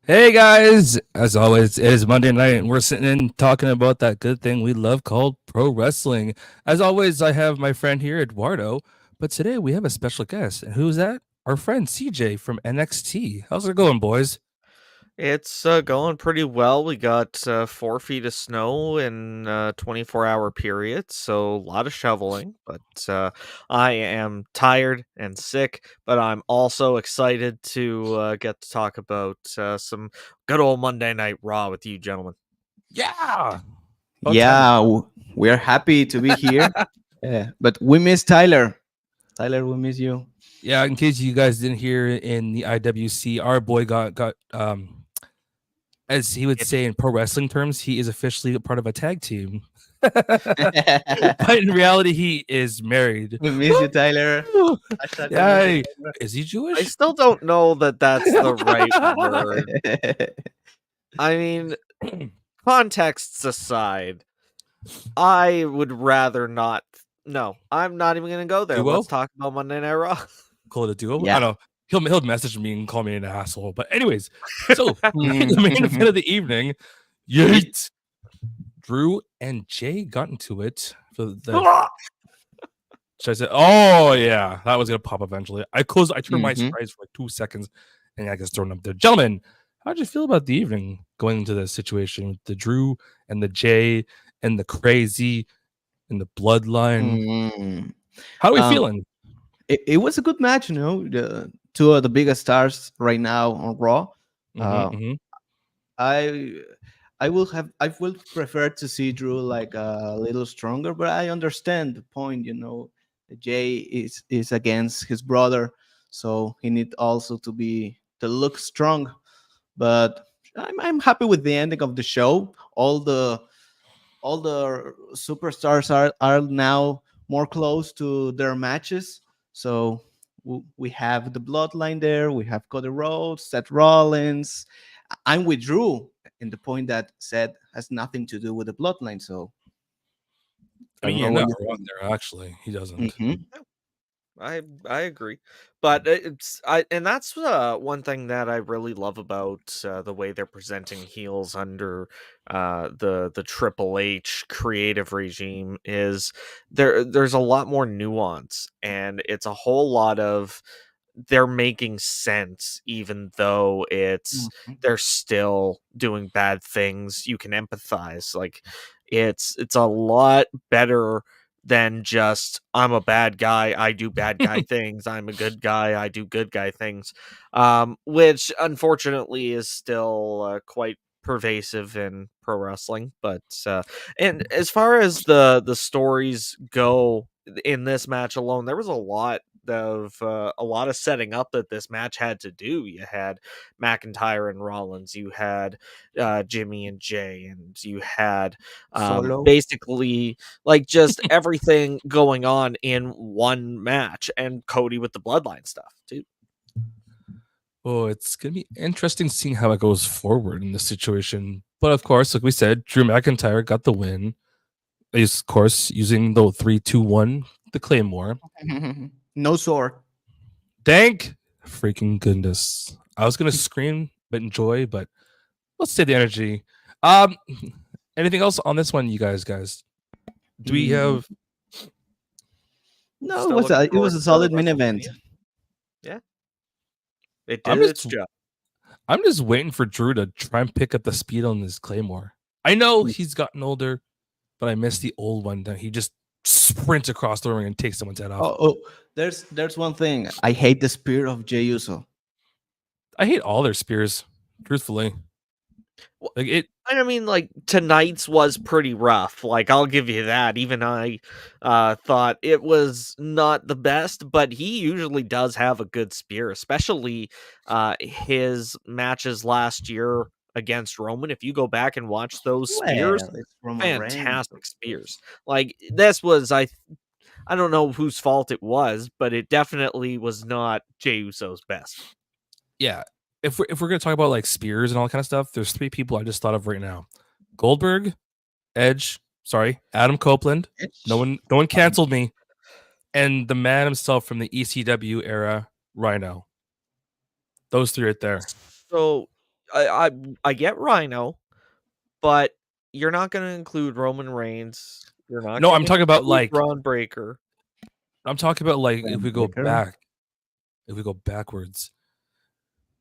Hey guys, as always, it is Monday night and we're sitting in talking about that good thing we love called pro wrestling. As always, I have my friend here, Eduardo, but today we have a special guest. And who's that? Our friend CJ from NXT. How's it going, boys? It's going pretty well. We got 4 feet of snow in 24-hour periods, so a lot of shoveling. But I am tired and sick, but I'm also excited to get to talk about some good old Monday Night Raw with you, gentlemen. Yeah. About time. Yeah, we are happy to be here. But we miss Tyler. Tyler, we miss you. Yeah, in case you guys didn't hear in the IWC, our boy got as he would It, say in pro wrestling terms, he is officially a part of a tag team. But in reality, he is married. We miss you, Tyler. Woo! Hashtag we miss Yay. you, Is he I Jewish? still don't know that that's the right word. Tyler. I mean, contexts aside, I would rather not. No, I'm not even going to go there. Duo? Let's talk about Monday Night Raw. Call it a duo? I Yeah. don't know. He'll message me and call me an asshole. But anyways, so the main event of the evening, yeet. Drew and Jay got into it for the. Should I say? Oh yeah, that was gonna pop eventually. I turned my eyes for like 2 seconds, and I just thrown up there. Gentlemen, how'd you feel about the evening going into the situation with the Drew and the Jay and the crazy and the bloodline? Mm. How are we Um, feeling? it was a good match, the two of the biggest stars right now on Raw. Uh, Mm-hmm. I I will prefer to see Drew like a little stronger, but I understand the point. Jay is against his brother, so he need also to look strong. But I'm happy with the ending of the show. All the superstars are now more close to their matches. So we have the bloodline there. We have Cody Rhodes, Seth Rollins. I'm with Drew in the point that Seth has nothing to do with the bloodline. So I I mean, don't you're know not what you wrong think. there. Actually, he doesn't. Mhm. I agree, but and that's one thing that I really love about the way they're presenting heels under the Triple H creative regime is there's a lot more nuance, and it's a whole lot of they're making sense even though Mhm. they're still doing bad things. You can empathize, like it's a lot better than just I'm a bad guy, I do bad guy things, I'm a good guy, I do good guy things, which unfortunately is still quite pervasive in pro wrestling. But and as far as the stories go in this match alone, there was a lot of setting up that this match had to do. You had McIntyre and Rollins, you had Jimmy and Jay, and you had Solo. basically like just everything going on in one match, and Cody with the bloodline stuff too. Oh, it's gonna be interesting seeing how it goes forward in this situation. But of course, like we said, Drew McIntyre got the win. He's of course using the 3-2-1, the Claymore. No sword. Thank freaking goodness. I was gonna scream but enjoy, but let's save the energy. Um anything else on this one, you guys? Do we Mm, have no, Still looking it was forward a to solid main event. WrestleMania. Yeah, it I'm did its just job. I'm just waiting for Drew to try and pick up the speed on his Claymore. I know he's gotten older, but I miss the old one that he just sprints across the ring and takes someone's head off. Oh, there's one thing. I hate the spirit of Jey Uso. I hate all their spears, truthfully. Well, Like it I mean, like tonight's was pretty rough. Like I'll give you that. Even I thought it was not the best, but he usually does have a good spear, especially his matches last year against Roman. If you go back and watch those spears, Well, it's Roman Reigns. fantastic spears. Like this was I don't know whose fault it was, but it definitely was not Jey Uso's best. yeah. If we're gonna talk about like spears and all that kind of stuff, there's three people I just thought of right now: Goldberg, Edge, sorry, Adam Copeland. It's No one canceled me, and the man himself from the ECW era, Rhino. Those three right there. So I get Rhino, but you're not going to include Roman Reigns. You're not. No, gonna I'm talking about include like Braun Breaker. I'm talking about like if we go Breaker. backwards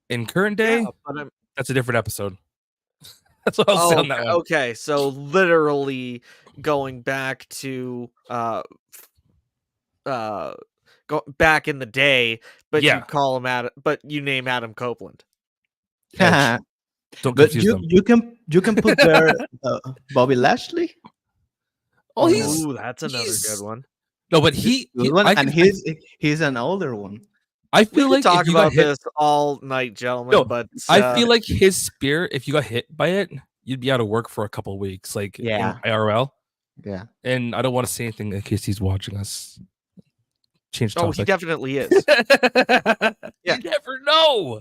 in current day, Yeah, but that's a different episode. That's what I'll say on that one. Okay, so literally going back to go back in the day, but Yeah. you call him but you name Adam Copeland. Edge. Don't But confuse them. you can put there Bobby Lashley. Oh, Or he's Ooh, that's another he's- good one. no, but Good one, I and can- he's an older one. I We feel could like talk if you got about hit, this all night, gentlemen. No, but I feel like his spear, if you got hit by it, you'd be out of work for a couple of weeks, like Yeah. in IRL. Yeah. And I don't want to say anything in case he's watching us. Change oh, he topic. definitely is. You never know.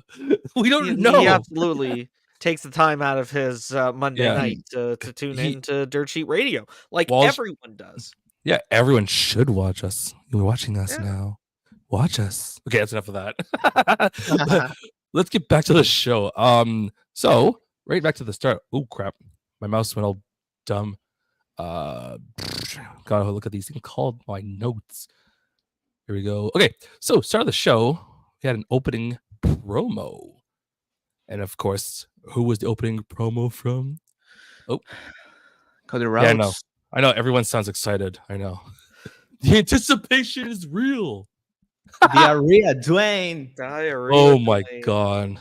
We don't He know. absolutely takes the time out of his Monday Yeah. night to tune He- into Dirt Sheet Radio, like Walsh- everyone does. Yeah, everyone should watch us. You're watching us Yeah. now. Watch us. Okay, that's enough of that. Let's get back to the show. So right back to the start. Oh crap. My mouse went all dumb. Gotta look at these things called my notes. Here we go. Okay, so start of the show, we had an opening promo. And of course, who was the opening promo from? Cody Rhodes. Yeah, I know. I know everyone sounds excited. I know. The anticipation is real. Diarrhea, Dwayne. Diarrhea. Oh my Dwayne. god.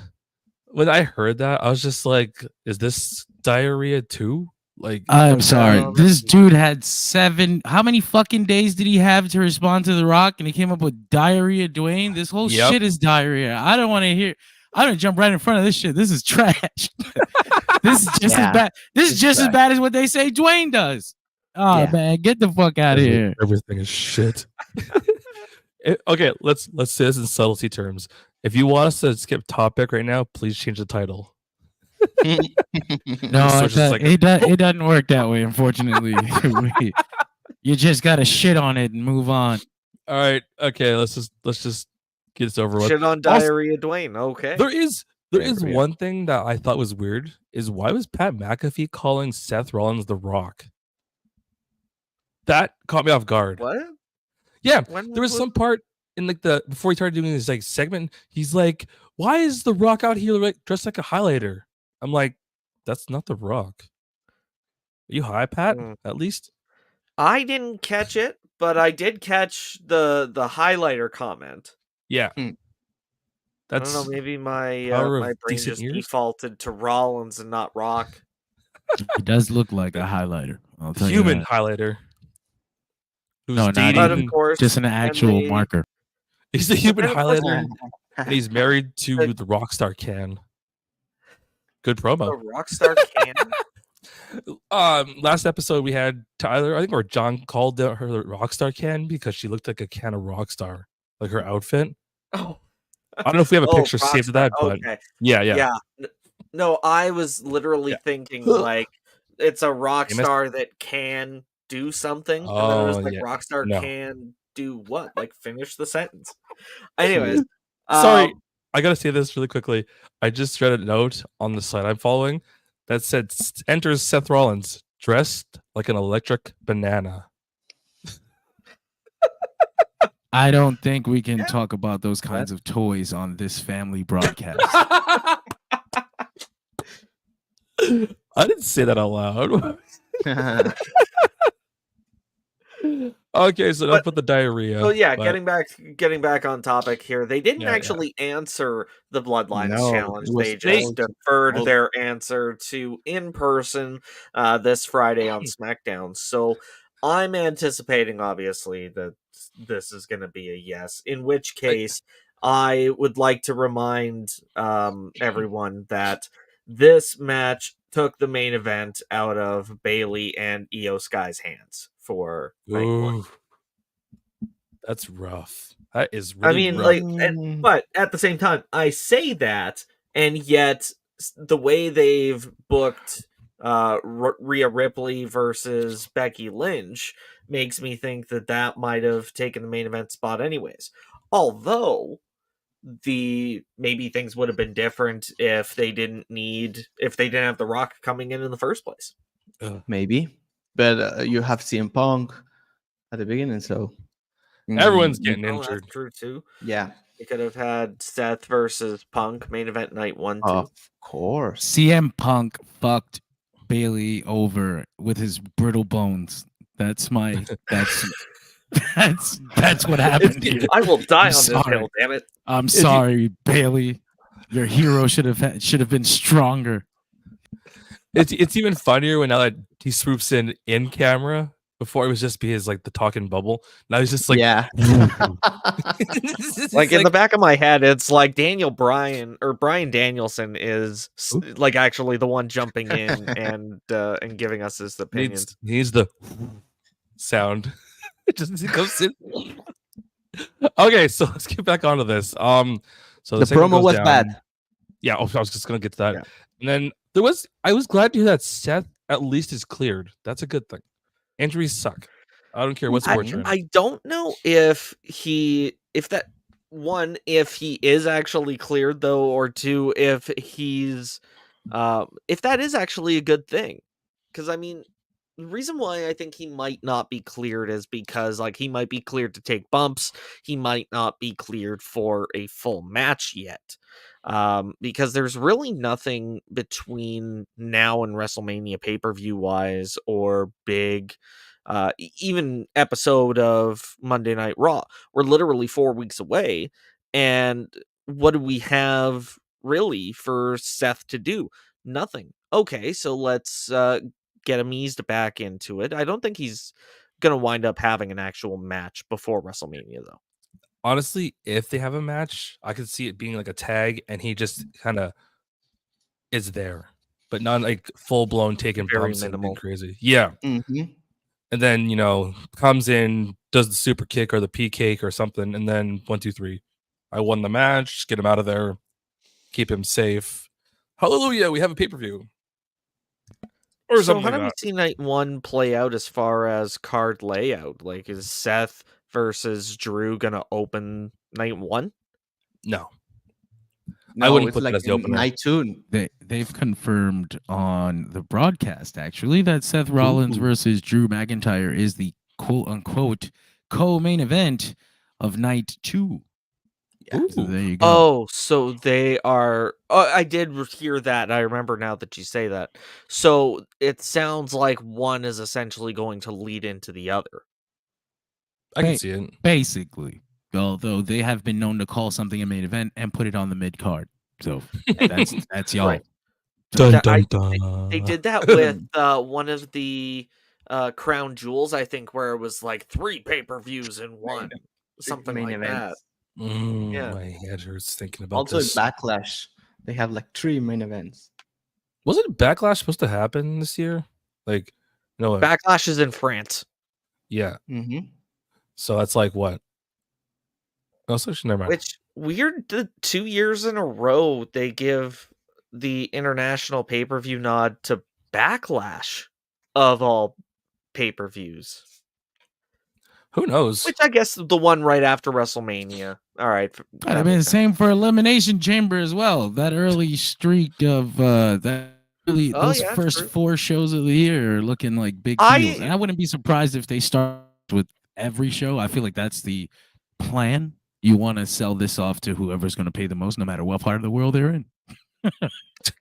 When I heard that, I was just like, is this diarrhea too? Like I'm sorry. down. This dude had 7. How many fucking days did he have to respond to The Rock? And he came up with diarrhea, Dwayne. This whole Yep. shit is diarrhea. I don't want to hear. I don't jump right in front of this shit. This is trash. This is just Yeah, as bad. This is it's just as trash. bad as what they say Dwayne does. Oh Yeah. man, get the fuck out of here. Everything is shit. Okay, let's say this in subtlety terms. If you want us to skip topic right now, please change the title. No, So it's just like- it doesn't work that way, unfortunately. You just gotta shit on it and move on. All right, okay, let's just get this over with. Shit on diarrhea, Dwayne. Okay. There is Diarrhea. one thing that I thought was weird is why was Pat McAfee calling Seth Rollins the Rock? That caught me off guard. What? Yeah, When there was some part in like the before he started doing his like segment, he's like, "Why is the Rock out here like dressed like a highlighter?" I'm like, "That's not the Rock." Are you high, Pat? Mm. At least. I didn't catch it, but I did catch the highlighter comment. Yeah. Hmm. I That's don't know. Maybe my power of my brain decent just ears? defaulted to Rollins and not Rock. He does look like a highlighter. I'll tell you human that. highlighter. Who's No, not dating? But of even. course, Just an actual they- marker. He's a human then of course- highlighter, and he's married to Like- the Rockstar Can. Good the promo. Rockstar can. Last episode we had Tyler, I think, or John called her the Rockstar Can because she looked like a can of Rockstar, like her outfit. Oh, I don't know if we have a Oh, picture saved of that, but okay. yeah. Yeah. No, I was literally Yeah. thinking like it's a rock Famous? star that can do something. And then it was Oh, like yeah. Rockstar No. can do what? Like finish the sentence. Anyways. Sorry, um, I gotta say this really quickly. I just read a note on the site I'm following that said enters Seth Rollins dressed like an electric banana. I don't think we can talk about those kinds of toys on this family broadcast. I didn't say that out loud. Okay, so don't But- put the diarrhea. So yeah, but- getting back on topic here. They didn't Yeah, yeah. actually answer the Bloodlines No, challenge. it was They just fake. deferred Oh. their answer to in person this Friday on SmackDown. So I'm anticipating, obviously, that this is going to be a yes. In which case, I would like to remind everyone that this match took the main event out of Bailey and Io Sky's hands for night one. Ooh. That's rough. That is really I mean, rough. like, but at the same time, I say that, and yet the way they've booked Rhea Ripley versus Becky Lynch makes me think that might have taken the main event spot anyways. Although maybe things would have been different if they didn't have The Rock coming in the first place. Maybe, but you have CM Punk at the beginning, so Everyone's getting Oh, injured. that's true too. yeah, They could have had Seth versus Punk main event night 1 too. of course. CM Punk fucked Bailey over with his brittle bones. That's that's what happened here. I will die on this sorry. hill, damn it. I'm sorry, Bailey. Your hero should have been stronger. It's even funnier when now that he swoops in camera. Before it was just his like the talking bubble. Now he's just like yeah. Like in the back of my head, it's like Brian Danielson is like actually the one jumping in and giving us his opinions. Needs the sound. It just goes in. Okay, so let's get back onto this. So The promo was bad. Yeah, I was just gonna get to that. Yeah. And then I was glad to hear that Seth at least is cleared. That's a good thing. Injuries suck. I don't care what sport you're in. I don't know if he is actually cleared though, or two, if that is actually a good thing. Because I mean, the reason why I think he might not be cleared is because like he might be cleared to take bumps, he might not be cleared for a full match yet. Because there's really nothing between now and WrestleMania pay-per-view wise or big even episode of Monday Night Raw. We're literally 4 weeks away, and what do we have really for Seth to do? Nothing. Okay, so let's get him eased back into it. I don't think he's gonna wind up having an actual match before WrestleMania though. Honestly, if they have a match, I could see it being like a tag, and he just kind of is there, but not like full blown taking Very bumps and being minimal. crazy. Yeah, Mhm. and then comes in, does the super kick or the P cake or something, and then 1, 2, 3. I won the match. Get him out of there. Keep him safe. Hallelujah! We have a pay-per-view. Or So something how like do we that. see night 1 play out as far as card layout? Like, is Seth versus Drew gonna open night 1? No, No, I wouldn't it's put like that as the opener. night 2. They've confirmed on the broadcast actually that Seth Rollins versus Drew McIntyre is the quote unquote co-main event of night 2. Yeah. So there you go. Oh, so they are. Oh, I did hear that. I remember now that you say that. So it sounds like one is essentially going to lead into the other. I can see it. Basically, although they have been known to call something a main event and put it on the mid card. So that's y'all. Right. Dun, That- dun, I- dun. They did that with one of the Crown Jewels, I think, where it was like 3 pay-per-views in one, something main like events. Yeah. My head hurts thinking about Also, this. Backlash. They have like 3 main events. Wasn't Backlash supposed to happen this year? Like, no. that. Backlash is in France. Yeah. Mm-hmm. So that's like what? Oh, so never mind. Which weird, the 2 years in a row they give the international pay-per-view nod to Backlash of all pay-per-views. Who knows? Which I guess the one right after WrestleMania. All right. I mean, the same for Elimination Chamber as well. That early streak of those yeah, first true. 4 shows of the year are looking like big deals. And I wouldn't be surprised if they start with every show. I feel like that's the plan. You want to sell this off to whoever's going to pay the most, no matter what part of the world they're in.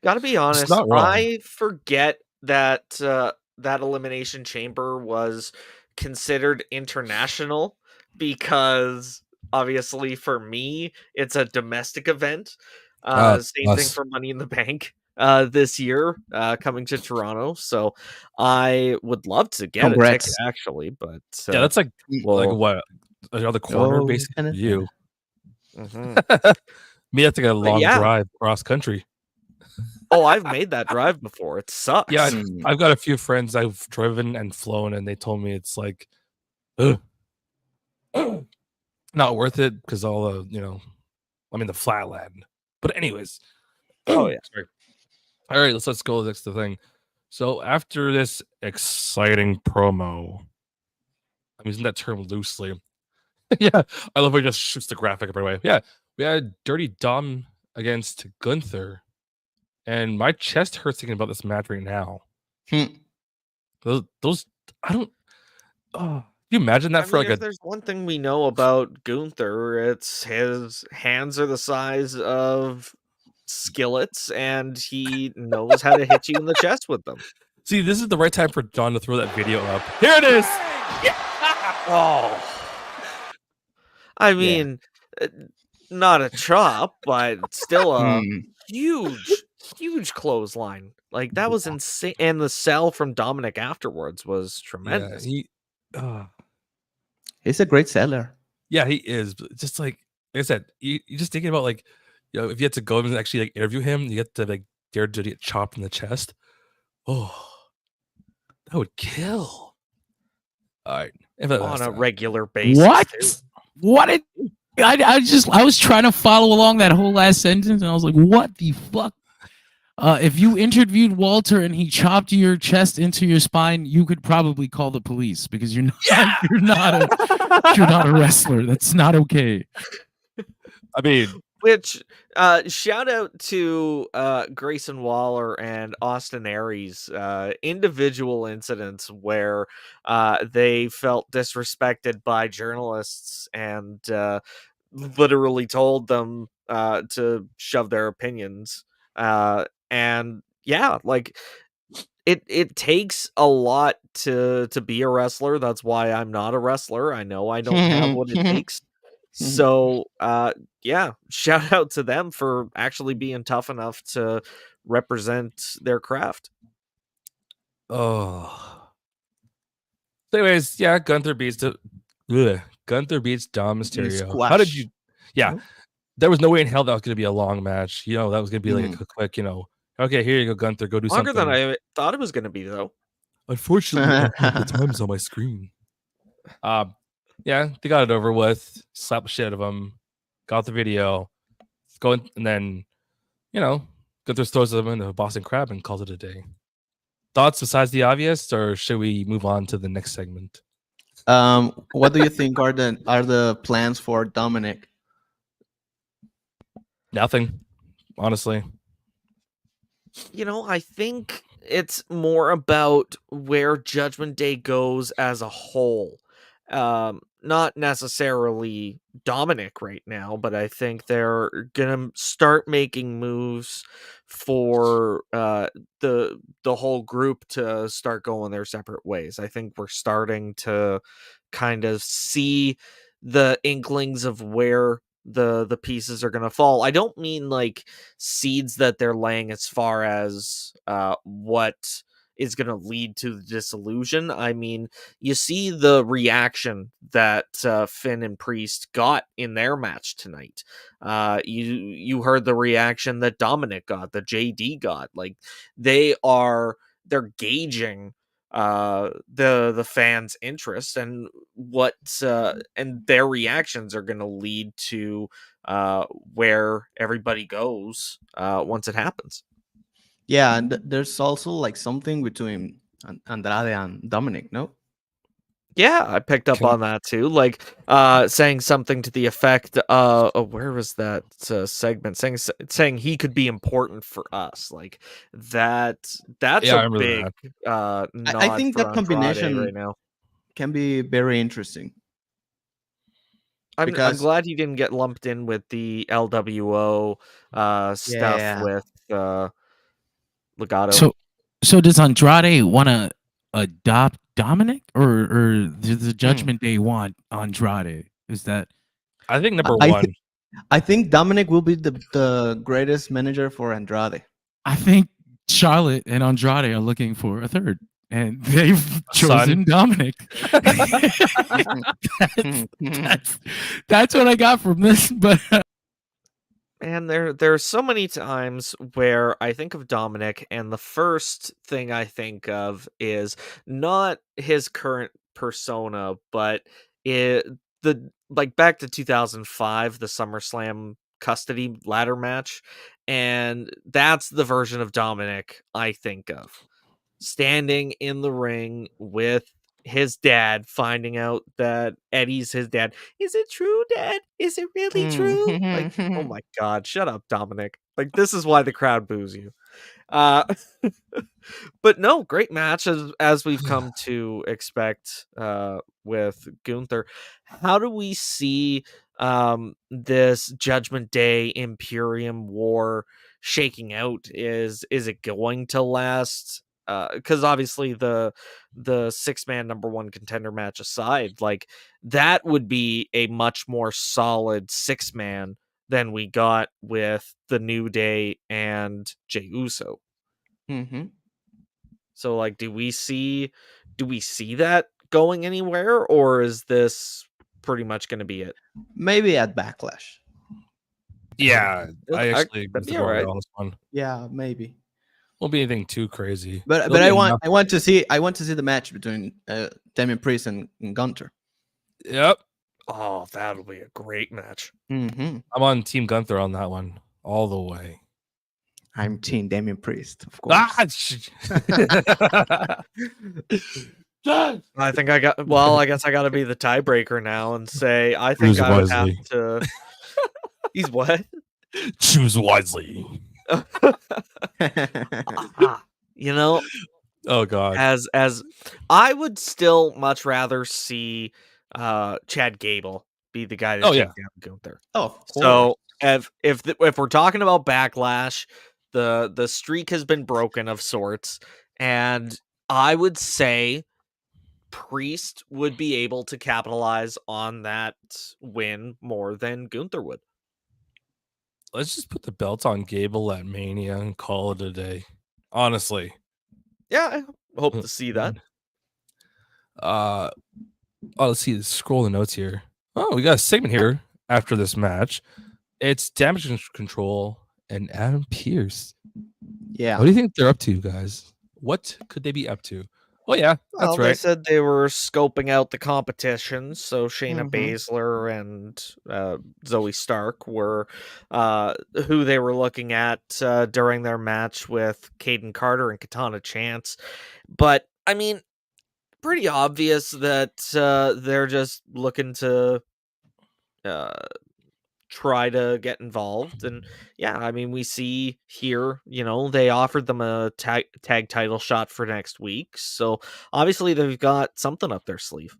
Gotta be honest, not wrong. I forget that that Elimination Chamber was considered international because obviously for me it's a domestic event. Same thing for Money in the Bank this year coming to Toronto. So I would love to get a ticket actually, but yeah, that's like what another corner basically for you. Me, that's like a long drive cross country. Oh, I've made that drive before. It sucks. Yeah, I've got a few friends I've driven and flown, and they told me it's like, not worth it because all the I'm in the flatland. But anyways, sorry. All right, let's go to the next thing. So after this exciting promo, I'm using that term loosely. Yeah, I love how he just shoots the graphic right away. Yeah, We had Dirty Dom against Gunther, and my chest hurts thinking about this match right now. Those I don't. Oh, you imagine that for like if there's one thing we know about Gunther, it's his hands are the size of skillets, and he knows how to hit you in the chest with them. See, this is the right time for John to throw that video up. Here it is. Oh, I mean, not a chop, but still a huge clothesline. Like that was insane, and the sell from Dominic afterwards was tremendous. Yeah, he's a great seller. Yeah, he is. But just like I said, you just thinking about like, if you had to go and actually like interview him, you get to like dare to get chopped in the chest. Oh, that would kill. All right, on a regular basis. What? I was trying to follow along that whole last sentence, and I was like, "What the fuck?" If you interviewed Walter and he chopped your chest into your spine, you could probably call the police because you're not a wrestler. That's not okay. I mean, which shout out to Grayson Waller and Austin Aries, individual incidents where they felt disrespected by journalists and literally told them to shove their opinions. And yeah, like it takes a lot to be a wrestler. That's why I'm not a wrestler. I know I don't have what it takes. So yeah, shout out to them for actually being tough enough to represent their craft. Oh. Anyways, yeah, Gunther beats Dom Mysterio. How did you? Yeah, there was no way in hell that was going to be a long match. That was going to be like a quick, okay, here you go, Gunther, go do longer something. Longer than I thought it was going to be, though. Unfortunately, I don't have the times on my screen. Yeah, they got it over with. Slapped the shit out of him. Got the video. Going, and then, Gunther throws them in the Boston Crab and calls it a day. Thoughts besides the obvious, or should we move on to the next segment? What do you think are the plans for Dominic? Nothing, honestly. I think it's more about where Judgment Day goes as a whole. Not necessarily Dominic right now, but I think they're gonna start making moves for the whole group to start going their separate ways. I think we're starting to kind of see the inklings of where the pieces are going to fall. I don't mean like seeds that they're laying as far as what is going to lead to the disillusion. I mean, you see the reaction that Finn and Priest got in their match tonight. You heard the reaction that Dominic got, that JD got. Like they're gauging the fans' interest, and what and their reactions are going to lead to where everybody goes once it happens. Yeah, and there's also like something between Andrade and Dominic, no? Yeah, I picked up on that too. Like saying something to the effect where was that segment saying he could be important for us. Like that's a big nod. I think that combination right now can be very interesting. I'm glad he didn't get lumped in with the LWO stuff with Legato. So does Andrade want to adopt Dominic, or does the Judgment Day want Andrade? Is that? I think number one. I think Dominic will be the greatest manager for Andrade. I think Charlotte and Andrade are looking for a third, and they've chosen Dominic. That's what I got from this, but. And there's so many times where I think of Dominic, and the first thing I think of is not his current persona, but back to 2005, the SummerSlam custody ladder match, and that's the version of Dominic I think of. Standing in the ring with his dad finding out that Eddie's his dad. Is it true, Dad? Is it really true? Like, oh my God, shut up, Dominic. Like, this is why the crowd boos you. But no, great match as we've come to expect with Gunther. How do we see this Judgment Day Imperium war shaking out? Is it going to last? Because obviously the 6-man number 1 contender match aside, like that would be a much more solid 6-man than we got with the New Day and Jey Uso. Mm-hmm. So like, do we see that going anywhere, or is this pretty much going to be it? Maybe at Backlash. Yeah, I actually that'd be agree alright. on this one. Yeah, maybe. Won't be anything too crazy. But There'll I be want to see the match between Damian Priest and Gunther. Yep, Oh, that'll be a great match. Mm-hmm. I'm on Team Gunther on that one all the way. I'm Team Damian Priest, of course. I think I got. Well, I guess I got to be the tiebreaker now and say I think Choose I would wisely. have to. He's what? Choose wisely. You know, Oh God. as I would still much rather see Chad Gable be the guy to take down Gunther. Oh, of course. So if we're talking about Backlash, the streak has been broken of sorts, and I would say Priest would be able to capitalize on that win more than Gunther would. Let's just put the belt on Gable at Mania and call it a day. Honestly. Yeah, I hope to see that. Let's see. Scroll the notes here. Oh, we got a segment here after this match. It's Damage Control and Adam Pearce. Yeah. What do you think they're up to, guys? What could they be up to? Oh yeah, that's Well, right. they said they were scoping out the competition, so Shayna Baszler and Zoe Stark were who they were looking at during their match with Caden Carter and Katana Chance. But I mean, pretty obvious that they're just looking to try to get involved. And yeah, I mean, we see here, they offered them a tag title shot for next week, so obviously they've got something up their sleeve.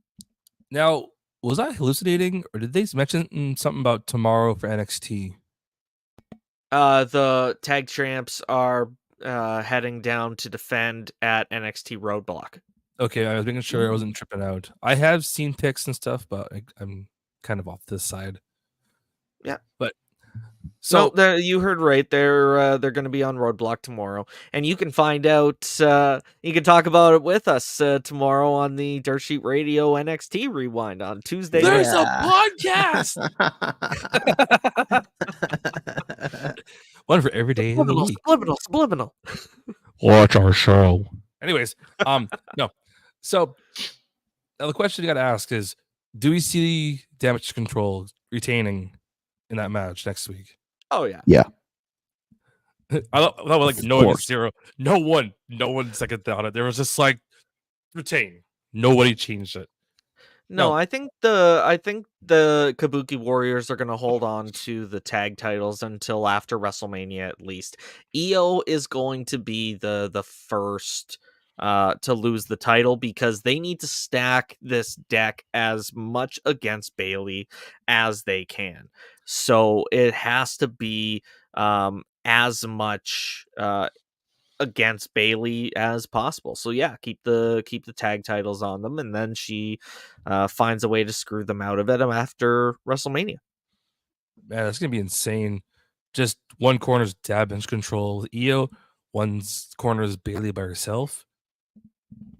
Now, was I hallucinating, or did they mention something about tomorrow for NXT? The tag champs are heading down to defend at NXT Roadblock. Okay, I was making sure I wasn't tripping out. I have seen pics and stuff, but I'm kind of off this side. Yeah, but so no, you heard right. They're going to be on Roadblock tomorrow, and you can find out. You can talk about it with us tomorrow on the Dirt Sheet Radio NXT Rewind on Tuesday. There's a podcast. One for every day of the week. Subliminal. Watch our show. Anyways, no. So now the question you got to ask is: do we see Damage Control retaining in that match next week? Oh yeah. I thought like no one zero. No one second thought it. There was just like retain. Nobody changed it. No, I think the Kabuki Warriors are going to hold on to the tag titles until after WrestleMania at least. EO is going to be the first to lose the title because they need to stack this deck as much against Bayley as they can. So it has to be as much against Bayley as possible. So yeah, keep the tag titles on them, and then she finds a way to screw them out of it after WrestleMania. Man, that's gonna be insane. Just one corner's Damage Control with EO, one's corner is Bayley by herself.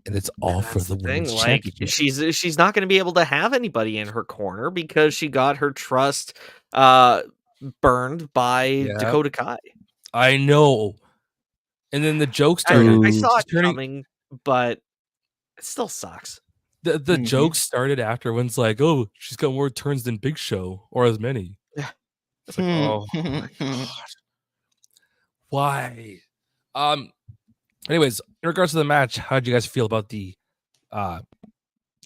And it's all for the women's championship. She's not going to be able to have anybody in her corner because she got her trust burned by Dakota Kai. I know. And then the joke started. I saw it coming, but it still sucks. The joke started after everyone's like, "Oh, she's got more turns than Big Show, or as many." Yeah. It's like, oh my god, why? Anyways, in regards to the match, how did you guys feel about the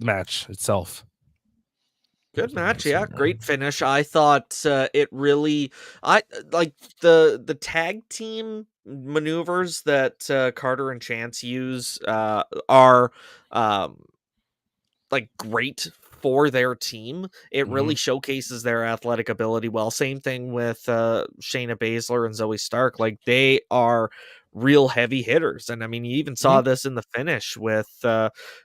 match itself. Good match, yeah. Great finish. I thought it really, I like the tag team maneuvers that Carter and Chance use are like great for their team. It really showcases their athletic ability well. Same thing with Shayna Baszler and Zoe Stark. Like they are real heavy hitters. And I mean, you even saw this in the finish with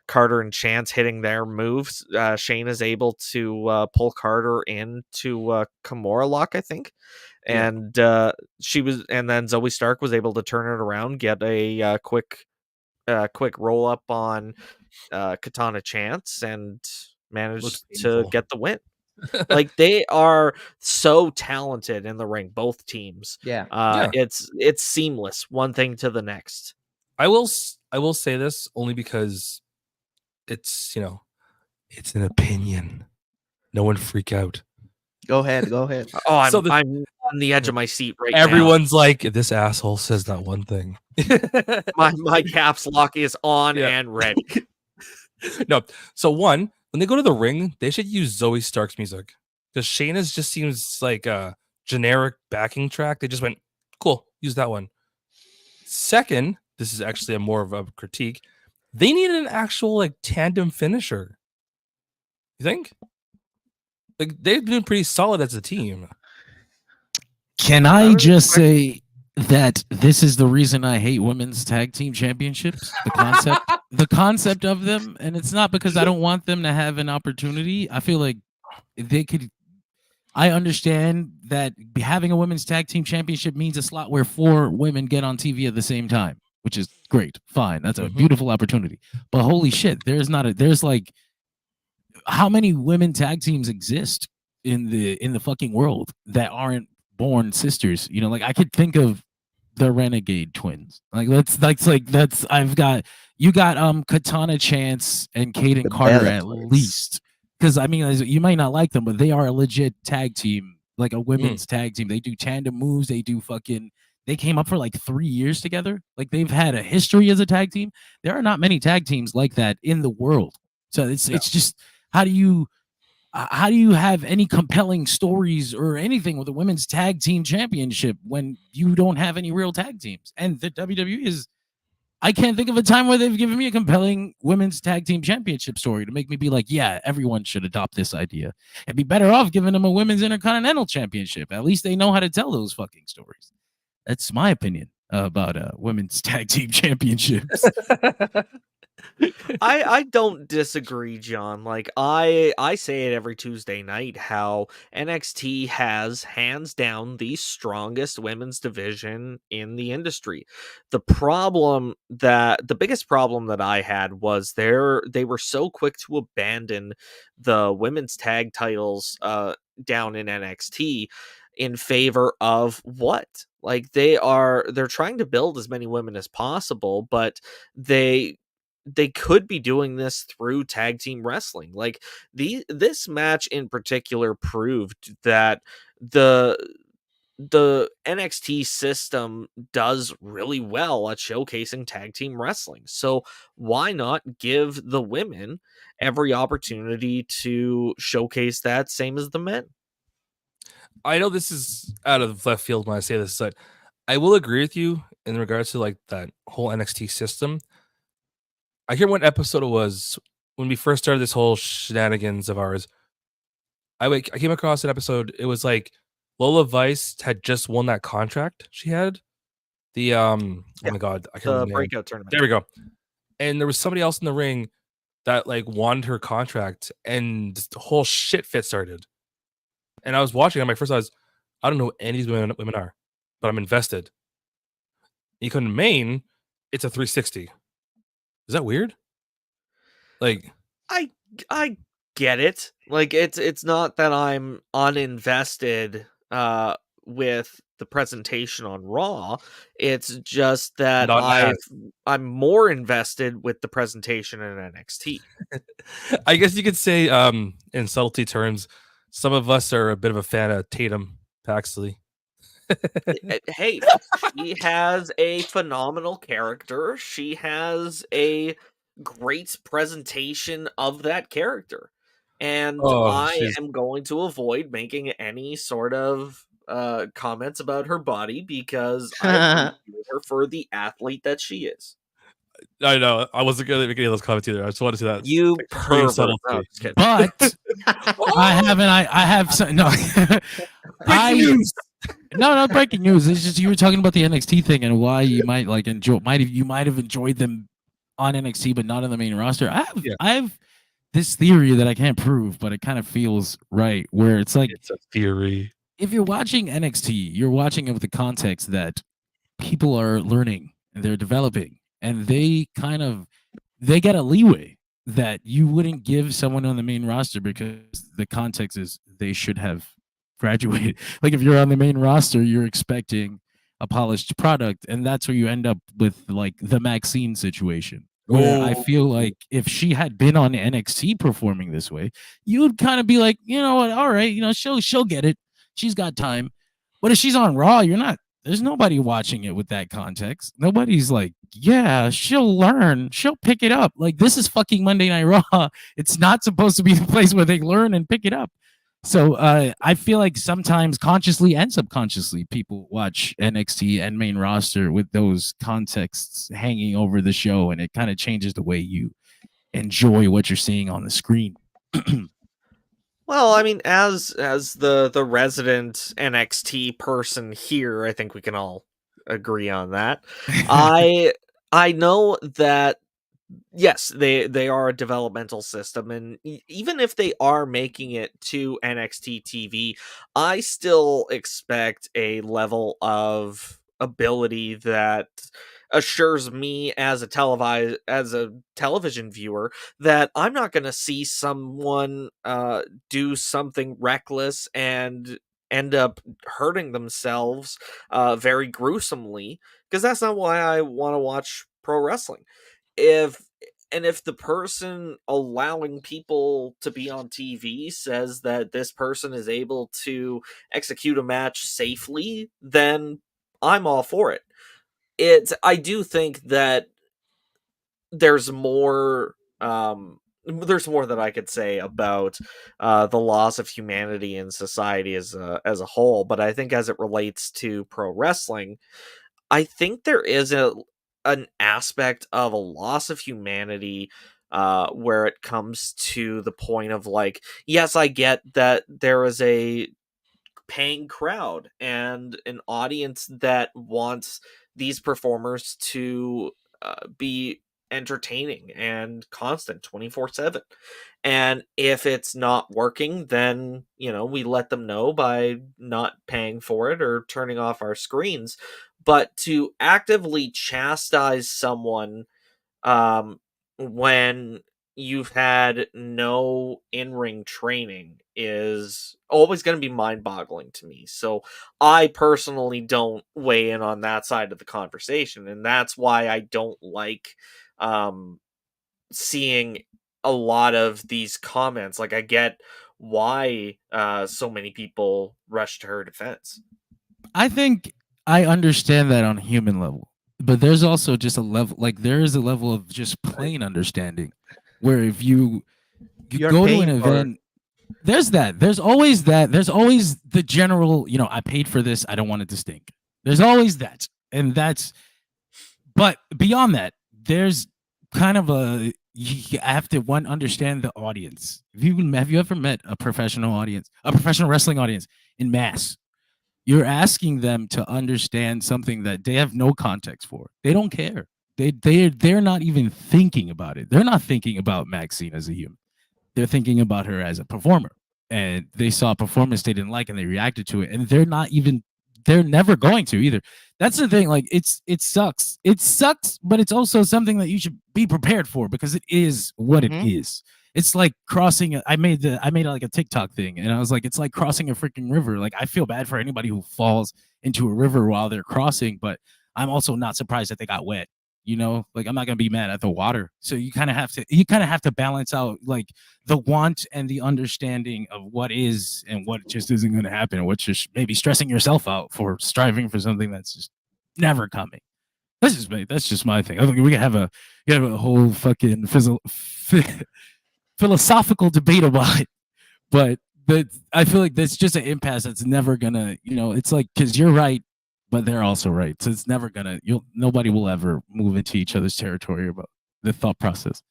Carter and Chance hitting their moves. Shayna's able to pull Carter into Kimura lock, I think. And and then Zoe Stark was able to turn it around, get a quick roll up on Katana Chance, and managed to get the win. Like they are so talented in the ring, both teams. It's seamless, one thing to the next. I will say this only because it's it's an opinion. No one freak out. Go ahead. Oh, I'm on the edge of my seat right now. Everyone's like, this asshole says that one thing. my caps lock is on and ready. No, so one, when they go to the ring, they should use Zoe Stark's music because Shayna's just seems like a generic backing track. They just went, cool, use that one. Second, this is actually more of a critique. They needed an actual like tandem finisher. You think? Like they've been pretty solid as a team. Can I just say that this is the reason I hate women's tag team championships? The concept of them, and it's not because I don't want them to have an opportunity. I feel like they could. I understand that having a women's tag team championship means a slot where 4 women get on TV at the same time, which is great. Fine, that's a beautiful opportunity. But holy shit, there's like how many women tag teams exist in the fucking world that aren't born sisters? You know, like I could think of the Renegade Twins. Like you got Katana Chance and Kaden Carter at least. Because I mean, you might not like them, but they are a legit tag team, like a women's tag team. They do tandem moves. They came up for like 3 years together. Like they've had a history as a tag team. There are not many tag teams like that in the world. So it's just how do you have any compelling stories or anything with a women's tag team championship when you don't have any real tag teams? And the WWE I can't think of a time where they've given me a compelling women's tag team championship story to make me be like, yeah, everyone should adopt this idea. It'd be better off giving them a women's intercontinental championship. At least they know how to tell those fucking stories. That's my opinion about women's tag team championships. I don't disagree, John. Like I say it every Tuesday night how NXT has hands down the strongest women's division in the industry. The biggest problem that I had was they were so quick to abandon the women's tag titles down in NXT in favor of what? Like they're trying to build as many women as possible, but they could be doing this through tag team wrestling. Like this match in particular proved that the NXT system does really well at showcasing tag team wrestling. So why not give the women every opportunity to showcase that, same as the men? I know this is out of left field when I say this, but I will agree with you in regards to like that whole NXT system. I hear what episode it was when we first started this whole shenanigans of ours. I came across an episode. It was like Lola Vice had just won that contract. She had the oh my god, I can't remember the breakout tournament. There we go. And there was somebody else in the ring that like wanted her contract, and the whole shit fit started. And I was watching on my first eyes. I don't know who any of these women are, but I'm invested. You come to Maine, it's a 360. Is that weird? Like I get it. Like it's not that I'm uninvested with the presentation on Raw. It's just that I'm more invested with the presentation in NXT. I guess you could say in subtlety terms, some of us are a bit of a fan of Tatum Paxley. Hey, she has a phenomenal character. She has a great presentation of that character. And Oh, I she's am going to avoid making any sort of comments about her body because I appreciate her for the athlete that she is. I know. I wasn't gonna make any of those comments either. I just wanted to see that You extreme pervert. No, subtlety. just kidding. But I have some, no. Breaking news. No, breaking news. It's just you were talking about the NXT thing and why you might like you might have enjoyed them on NXT but not on the main roster. I have this theory that I can't prove, but it kind of feels right. Where it's like, It's a theory. if you're watching NXT, you're watching it with the context that people are learning and they're developing, and they get a leeway that you wouldn't give someone on the main roster because the context is they should have graduated. Like if you're on the main roster, you're expecting a polished product, and that's where you end up with like the Maxine situation. Where I feel like if she had been on NXT performing this way, you'd kind of be like, you know what, all right, she'll get it. She's got time. But if she's on Raw, there's nobody watching it with that context. Nobody's like, yeah, she'll learn. She'll pick it up. Like, this is fucking Monday Night Raw. It's not supposed to be the place where they learn and pick it up. So I feel like sometimes consciously and subconsciously people watch NXT and main roster with those contexts hanging over the show, and it kind of changes the way you enjoy what you're seeing on the screen. Well, I mean, as the resident NXT person here, I think we can all agree on that. I know that yes, they are a developmental system, and even if they are making it to NXT TV, I still expect a level of ability that assures me as a television viewer that I'm not going to see someone do something reckless and end up hurting themselves very gruesomely, because that's not why I want to watch pro wrestling. If the person allowing people to be on TV says that this person is able to execute a match safely, then I'm all for it. I do think that there's more that I could say about the laws of humanity in society as a whole, but I think as it relates to pro wrestling, I think there is an aspect of a loss of humanity where it comes to the point of like, yes, I get that there is a paying crowd and an audience that wants these performers to be entertaining and constant 24/7, and if it's not working, then we let them know by not paying for it or turning off our screens. But to actively chastise someone when you've had no in-ring training is always going to be mind-boggling to me. So I personally don't weigh in on that side of the conversation, and that's why I don't like seeing a lot of these comments. Like, I get why so many people rush to her defense. I think I understand that on a human level, but there's also just a level, like there is a level of just plain understanding where if you go to an event, there's always the general, I paid for this, I don't want it to stink. There's always that. And but beyond that, there's kind of you have to understand the audience. Have you ever met a professional wrestling audience in mass? You're asking them to understand something that they have no context for. They don't care. They're not even thinking about it. They're not thinking about Maxine as a human. They're thinking about her as a performer. And they saw a performance they didn't like and they reacted to it. And they're never going to either. That's the thing. Like it sucks. It sucks, but it's also something that you should be prepared for because it is what it is. It's like crossing. I made like a TikTok thing, and I was like, it's like crossing a freaking river. Like I feel bad for anybody who falls into a river while they're crossing, but I'm also not surprised that they got wet. Like I'm not gonna be mad at the water. So you kind of have to balance out like the want and the understanding of what is and what just isn't going to happen, and what's just maybe stressing yourself out for striving for something that's just never coming. That's just my thing. I think we can have a whole fucking philosophical debate about it, but I feel like that's just an impasse that's never gonna, it's like, because you're right, but they're also right, so it's never gonna. Nobody will ever move into each other's territory about the thought process.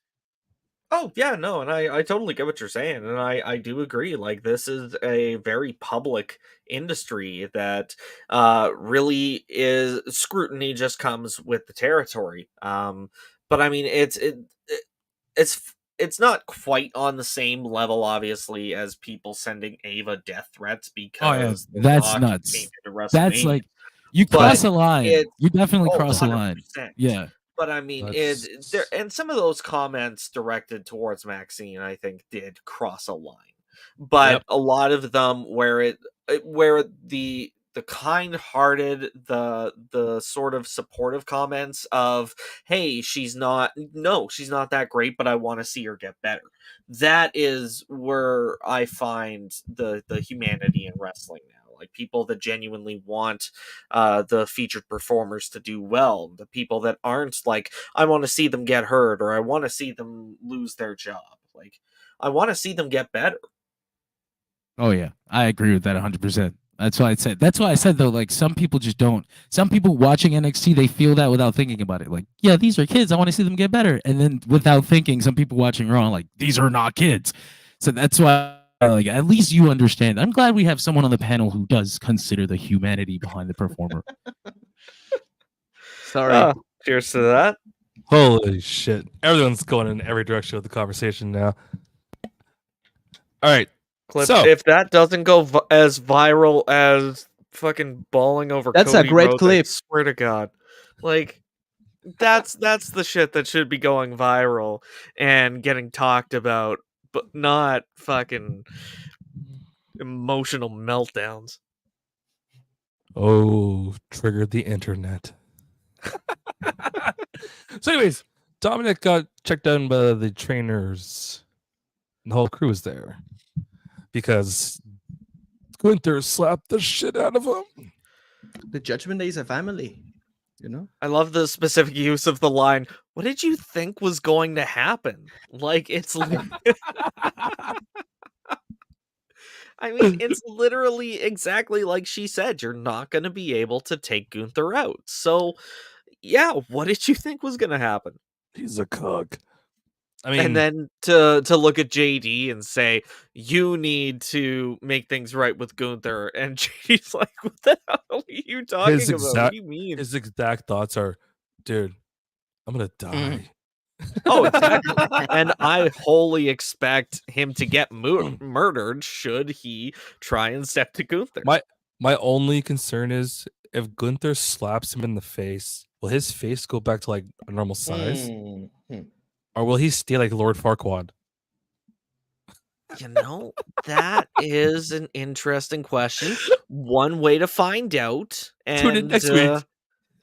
Oh yeah, no, and I totally get what you're saying, and I do agree. Like, this is a very public industry that really is scrutiny just comes with the territory. But I mean, it's not quite on the same level, obviously, as people sending Ava death threats because The That's Rock nuts. came into That's WrestleMania. like you But cross a line. it's You definitely oh, cross a line. 100%. Yeah. But I mean, there, and some of those comments directed towards Maxine, I think, did cross a line. But a lot of them, where the kind-hearted, the sort of supportive comments of, "Hey, she's not that great, but I want to see her get better." That is where I find the humanity in wrestling now. Like, people that genuinely want the featured performers to do well, the people that aren't like, I want to see them get hurt or I want to see them lose their job. Like, I want to see them get better. Oh yeah, I agree with that 100%. That's why I said though, like, some people just don't. Some people watching NXT, they feel that without thinking about it. Like, yeah, these are kids. I want to see them get better. And then without thinking, some people watching Raw, like, these are not kids. So that's why, like, at least you understand. I'm glad we have someone on the panel who does consider the humanity behind the performer. Sorry. Cheers to that. Holy shit. Everyone's going in every direction of the conversation now. All right. Clip, So, if that doesn't go as viral as fucking bawling over That's Cody a great Rhodes, clip. I swear to God. Like, that's the shit that should be going viral and getting talked about, but not fucking emotional meltdowns. oh, triggered the internet. So anyways, Dominic got checked out by the trainers. The whole crew was there because Gunther slapped the shit out of him. The Judgment Day is a family, I love the specific use of the line, "What did you think was going to happen?" Like, it's I mean, it's literally exactly like she said. You're not going to be able to take Gunther out. So, yeah, what did you think was going to happen? He's a cook. I mean, And then to look at JD and say, you need to make things right with Gunther. And JD's like, what the hell are you talking about? What do you mean? his exact thoughts are, dude, I'm gonna die. Oh, exactly. And I wholly expect him to get murdered should he try and step to Gunther. My only concern is if Gunther slaps him in the face, will his face go back to like a normal size? Or will he stay like Lord Farquaad? You know, that is an interesting question. One way to find out. And, Tune in next week.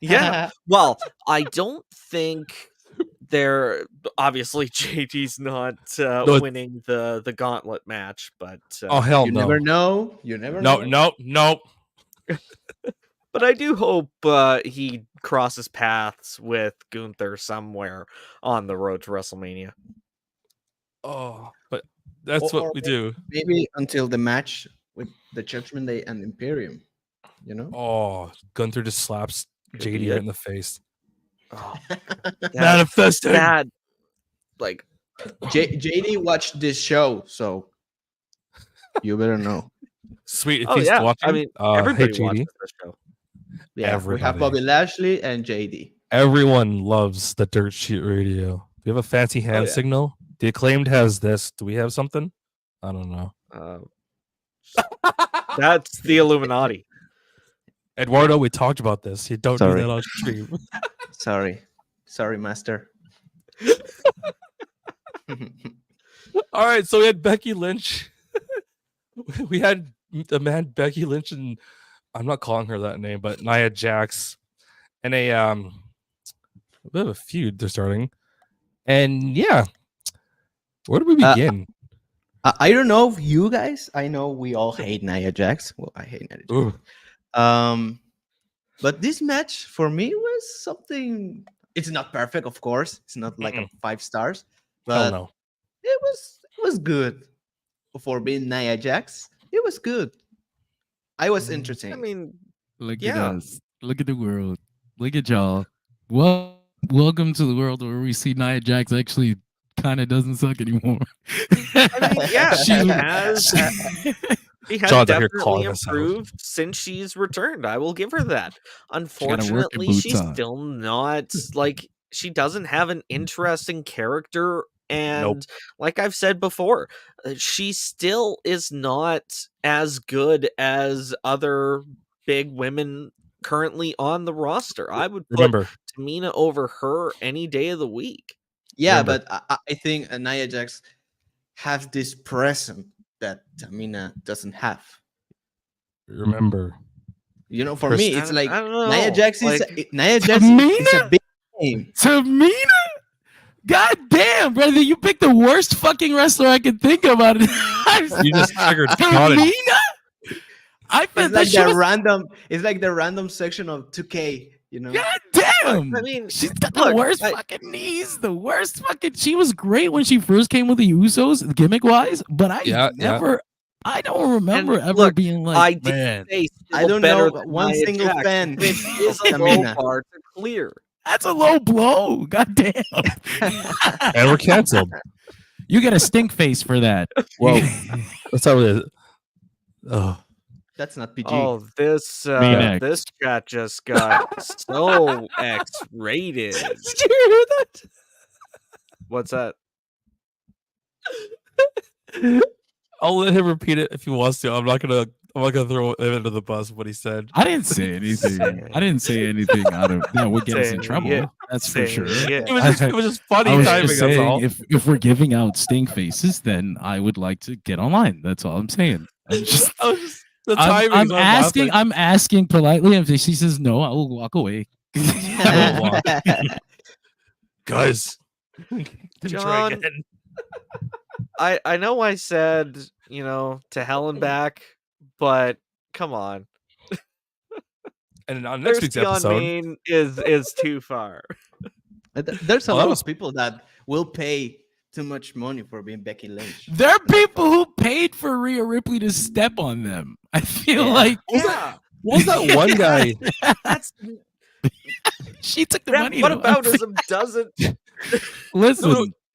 Yeah. Well, I don't think they're obviously JD's not winning the gauntlet match, but oh hell you no! Never know. You never know. No. But I do hope he crosses paths with Gunther somewhere on the road to WrestleMania. Oh, but that's what we do. Maybe until the match with the Judgment Day and Imperium. Oh, Gunther just slaps JD right in the face. Oh, Manifesting. That, like, JD watched this show, so you better know. Sweet. If he's watching, I mean, everybody hey, watches this show. Yeah, everybody. we have Bobby Lashley and JD. Everyone loves the Dirt Sheet Radio. Do you have a fancy hand signal? The Acclaimed has this. Do we have something? I don't know. That's the Illuminati. Eduardo, we talked about this. You don't do that on stream. Sorry, master. All right, so we had Becky Lynch. We had the man Becky Lynch, and I'm not calling her that name, but Nia Jax, and a bit of a feud they're starting. And yeah, where do we begin? I don't know if you guys. I know we all hate Nia Jax. Well, I hate Nia Jax. But this match for me was something. It's not perfect, of course. It's not like a 5 stars, Hell but no. it was good for being Nia Jax. It was good. I was I entertained. mean, Look at Yeah. us. Look at the world. Look at y'all. Welcome to the world where we see Nia Jax actually kind of doesn't suck anymore. I mean, yeah, She's- she has. She has John's out here definitely calling us out. improved since she's returned. I will give her that. working Unfortunately, boots she's on. still not like she doesn't have an interesting character. And like I've said before, she still is not as good as other big women currently on the roster. I would put Remember, Tamina over her any day of the week. Yeah, Remember. but I think Nia Jax has this presence that Tamina doesn't have. remember. You know, for Chris- me, it's like I don't know. Nia Jax is Like, Nia Jax is a Tamina? big name. Tamina? God damn, brother, you picked the worst fucking wrestler I could think of. You just triggered John. Tamina? I It's thought like she the was. random. It's like the random section of 2K. You know. God damn! I mean, she's got the look, worst fucking knees. The worst fucking. She was great when she first came with the Usos, gimmick wise, but I Yeah, yeah. never. I don't remember And ever look, being like, I did man, say I still don't better know than one Nia single Jax, fan which is of a low Tamina. bar to clear. that's a low blow. God damn! And we're canceled. You get a stink face for that. Whoa. That's how it is. Oh, That's not PG. Oh, this next. this chat just got so X-rated. did you hear that? What's that? I'll let him repeat it if he wants to. I'm not gonna throw him under the bus. What he said. I didn't say anything. I didn't say anything out of that would get us in Saying trouble. it. That's for Saying sure. it. It was just funny I was timing. just That's all. saying, if we're giving out stink faces, then I would like to get online. That's all I'm saying. I'm just, I was just the timing. I'm is what asking. laughing. I'm asking politely. If she says no, I will walk away. I will walk. Guys. Try John, again. I know I said, to hell and back, but come on. And on next week's Thirsty on episode, Main is too far. There's a Well, that lot was- of people that will pay too much money for being Becky Lynch. There are people who paid for Rhea Ripley to step on them. I feel Yeah. like Yeah, what was that one guy? that's she took the that money. what though. aboutism doesn't.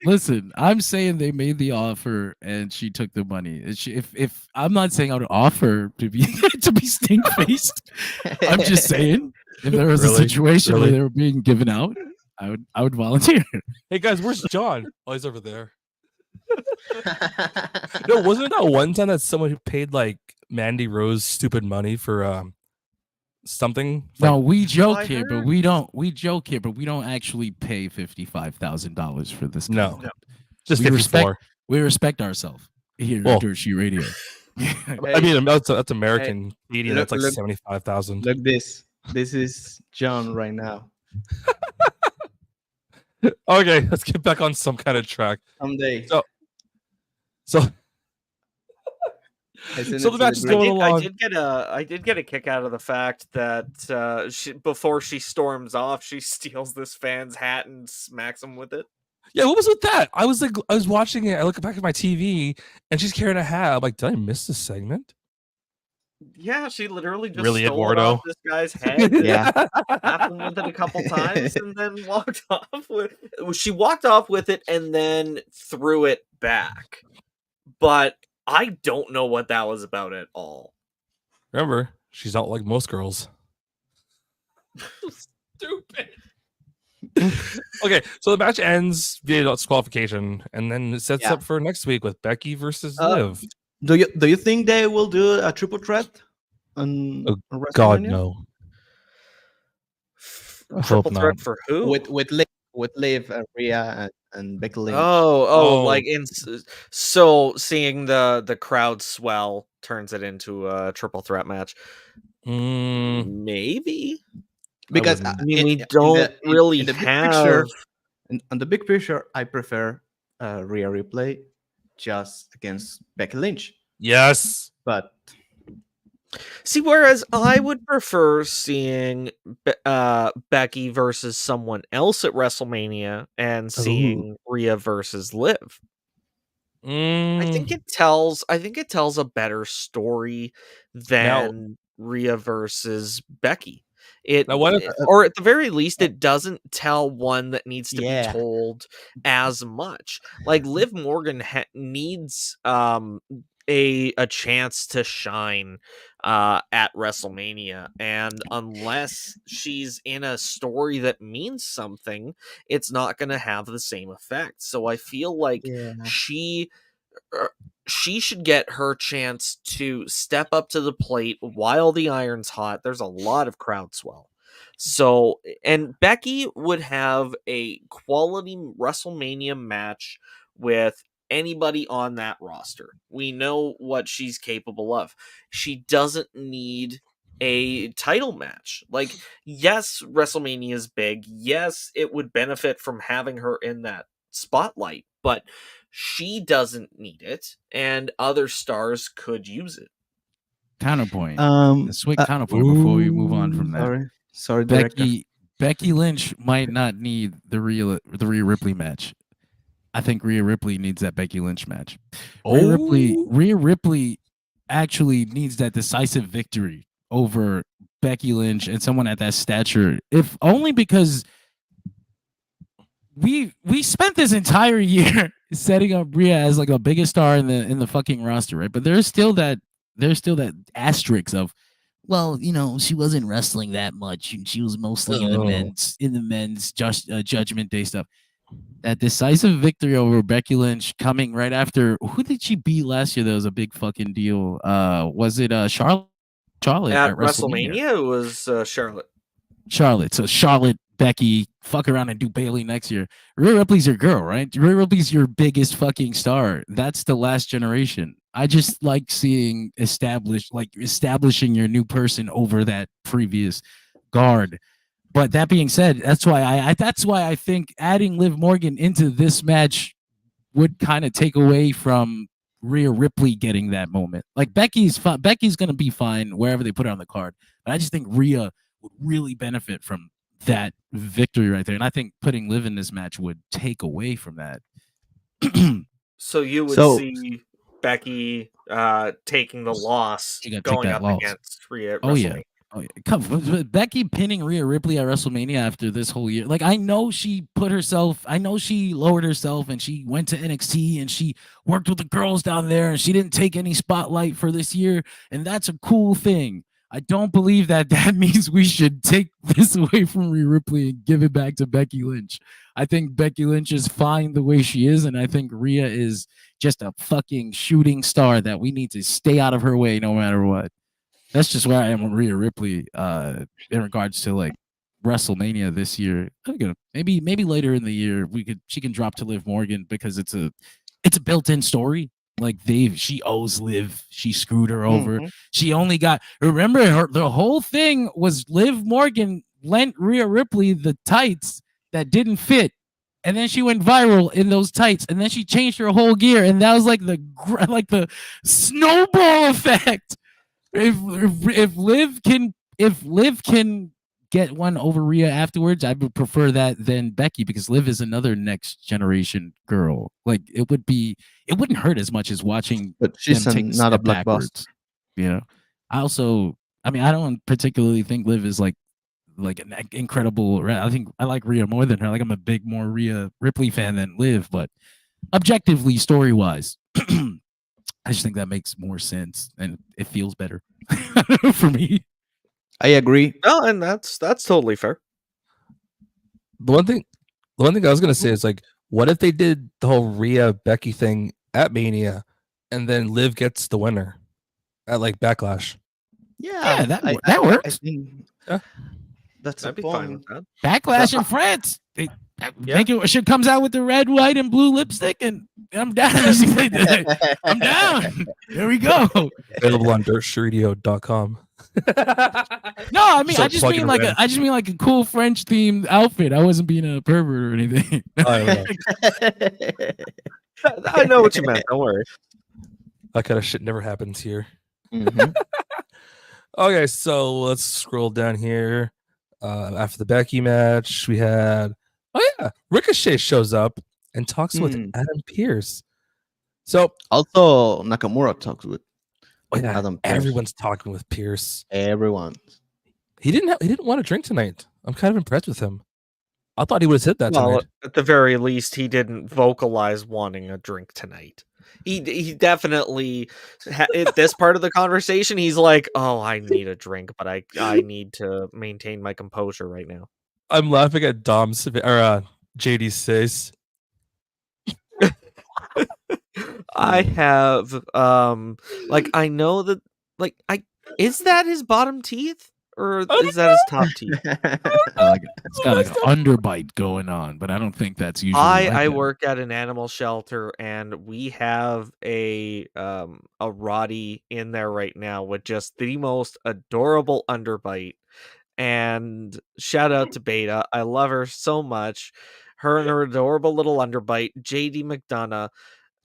Listen. I'm saying they made the offer and she took the money. If I'm not saying I would offer to be to be stink faced, I'm just saying if there was a Really? situation where Really? they were being given out, I would volunteer. Hey guys, where's John? Oh, he's over there. No, wasn't it that one time that someone who paid like Mandy Rose stupid money for something? No, Like, we joke I here, but heard. we don't. We joke here, but we don't actually pay $55,000 for this. No. content. just we 54. We respect ourselves here Well, at Dirt Sheet Radio. I mean, that's American media. look- That's like look- 75,000. Look this. This is John right now. Okay, let's get back on some kind of track. Someday. So I send So it the to match is group. going I along. did get a kick out of the fact that before she storms off, she steals this fan's hat and smacks him with it. Yeah, what was with that? I was watching it. I look back at my TV, and she's carrying a hat. I'm like, did I miss this segment? Yeah, she literally just Really, stole it Eduardo? off this guy's head. Yeah. Happened with it a couple times, and then walked off with. She walked off with it and then threw it back. But I don't know what that was about at all. Remember, she's not like most girls. Stupid. Okay, so the match ends via disqualification, and then it sets Yeah. up for next week with Becky versus Uh, Liv. Do you think they will do a triple threat on, Oh, on God, WrestleMania? no. I Triple hope threat not. for who? With Liv, Rhea, and Becky Lynch. Oh. Like so seeing the crowd swell turns it into a triple threat match. Mm, Maybe. Because wouldn't. I mean, we don't really in the big have. picture. On the big picture, I prefer Rhea Ripley just against Becky Lynch. yes. But See, whereas I would prefer seeing Becky versus someone else at WrestleMania and seeing Rhea versus Liv. I think it tells a better story than Rhea versus Becky. Or at the very least, it doesn't tell one that needs to be told as much. Like Liv Morgan needs a chance to shine at WrestleMania, and unless she's in a story that means something, it's not going to have the same effect. So I feel like she should get her chance to step up to the plate while the iron's hot. There's a lot of crowd swell. So, and Becky would have a quality WrestleMania match with anybody on that roster. We know what she's capable of. She doesn't need a title match. Like, yes, WrestleMania is big. Yes, it would benefit from having her in that spotlight, but she doesn't need it, and other stars could use it. Counterpoint. A swift counterpoint before we move on from that. Sorry, Becky Lynch might not need the Rhea Ripley match. I think Rhea Ripley needs that Becky Lynch match. Rhea Ripley actually needs that decisive victory over Becky Lynch and someone at that stature, if only because we spent this entire year setting up Rhea as like a biggest star in the fucking roster, right? But there's still that asterisk of, well, you know, she wasn't wrestling that much, and she was mostly in the men's Judgment Day stuff. That decisive victory over Becky Lynch coming right after, who did she beat last year? That was a big fucking deal. Was it Charlotte? At WrestleMania, it was Charlotte. So Charlotte, Becky, fuck around and do Bailey next year. Rhea Ripley's your girl, right? Rhea Ripley's your biggest fucking star. That's the last generation. I just like seeing establishing your new person over that previous guard. But that being said, that's why I think adding Liv Morgan into this match would kind of take away from Rhea Ripley getting that moment. Like Becky's gonna be fine wherever they put her on the card, but I just think Rhea would really benefit from that victory right there, and I think putting Liv in this match would take away from that. So you would see Becky taking the loss, going up against Rhea at WrestleMania. Becky pinning Rhea Ripley at WrestleMania after this whole year. Like, I know she lowered herself and she went to NXT and she worked with the girls down there and she didn't take any spotlight for this year. And that's a cool thing. I don't believe that means we should take this away from Rhea Ripley and give it back to Becky Lynch. I think Becky Lynch is fine the way she is. And I think Rhea is just a fucking shooting star that we need to stay out of her way no matter what. That's just where I am with Rhea Ripley in regards to like WrestleMania this year. Maybe later in the year she can drop to Liv Morgan because it's a built-in story. Like she owes Liv. She screwed her over. She only got, remember, the whole thing was Liv Morgan lent Rhea Ripley the tights that didn't fit. And then she went viral in those tights, and then she changed her whole gear, and that was like the snowball effect. If Liv can get one over Rhea afterwards, I would prefer that than Becky, because Liv is another next generation girl. Like it wouldn't hurt as much as watching. But she's not a black boss. You know. I don't particularly think Liv is like an incredible. I think I like Rhea more than her. Like I'm a big more Rhea Ripley fan than Liv, but objectively, story wise. I just think that makes more sense and it feels better for me. I agree. Oh, and that's totally fair. The one thing I was gonna say is, like, what if they did the whole Rhea Becky thing at Mania, and then Liv gets the winner at like Backlash? Yeah, that works. I think that's That'd be fine with that. Backlash in France. She comes out with the red, white, and blue lipstick, and I'm down. I'm down. There we go. Available on dirtshirtio.com. No, I mean, I just mean like a cool French themed outfit. I wasn't being a pervert or anything. I know what you meant. Don't worry. That kind of shit never happens here. Okay, so let's scroll down here. After the Becky match, we had Ricochet shows up and talks with Adam Pearce. So also Nakamura talks with Adam Pearce. everyone's talking with Pearce. Everyone. He didn't want to drink tonight. I'm kind of impressed with him. I thought he would have said that tonight. At the very least, he didn't vocalize wanting a drink tonight. He definitely at this part of the conversation, he's like, "Oh, I need a drink, but I need to maintain my composure right now." I'm laughing at Dom's or JD's face. I have I know that is that his bottom teeth or is that his top teeth? It's got like an underbite going on, but I don't think that's usually. I work at an animal shelter and we have a Roddy in there right now with just the most adorable underbite. And shout out to Beta. I love her so much. Her and her adorable little underbite. JD McDonough.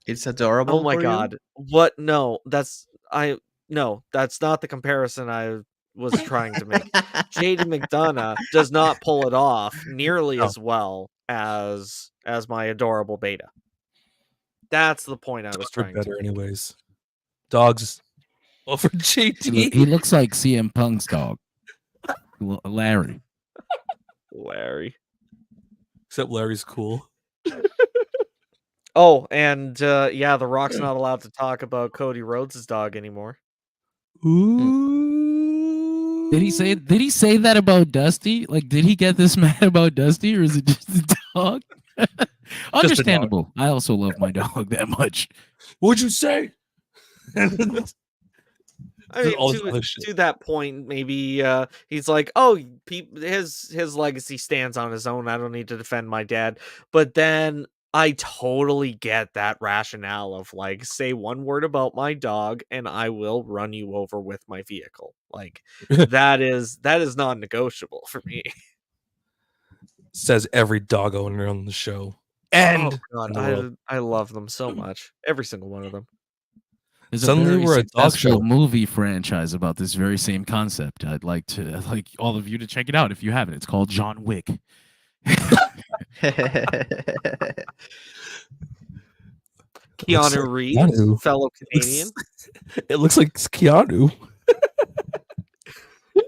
It's adorable. Oh my god. What? No, that's not the comparison I was trying to make. JD McDonough does not pull it off nearly as well as my adorable Beta. That's the point I was trying better to. Anyways, dogs over JD. He looks like CM Punk's dog, Larry. Larry. Except Larry's cool. Oh, and The Rock's not allowed to talk about Cody Rhodes' dog anymore. Ooh. Did he say that about Dusty? Like, did he get this mad about Dusty, or is it just a dog? Understandable. I also love my dog that much. What'd you say? I mean, to that point, maybe he's like, "Oh, his legacy stands on his own. I don't need to defend my dad." But then I totally get that rationale of like, say one word about my dog, and I will run you over with my vehicle. Like that is non-negotiable for me. Says every dog owner on the show. And I love them so much. Every single one of them. There's suddenly we're a dog show movie franchise about this very same concept. I'd like all of you to check it out if you haven't. It's called John Wick. Keanu Reeves, fellow Canadian. It looks like Keanu.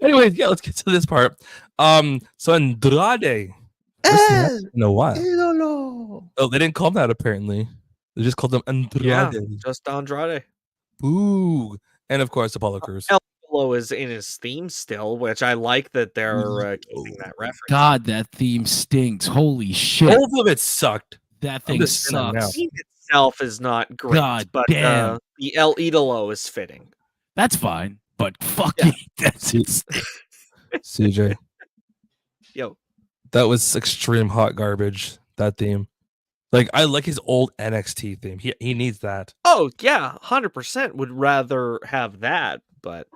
Anyways, let's get to this part. So Andrade. In a while. Oh, they didn't call him that apparently. They just called him Andrade. Yeah, just Andrade. Ooh. And of course, Apollo Crews. El Idolo is in his theme still, which I like that they're keeping that reference. God, that theme stinks. Holy shit. Both of it sucked. That thing sucks. The theme itself is not great, God but damn. The El Idolo is fitting. That's fine, but fucking that's it. CJ. Yo. That was extreme hot garbage, that theme. Like, I like his old NXT theme. He needs that. Oh, yeah, 100% would rather have that, but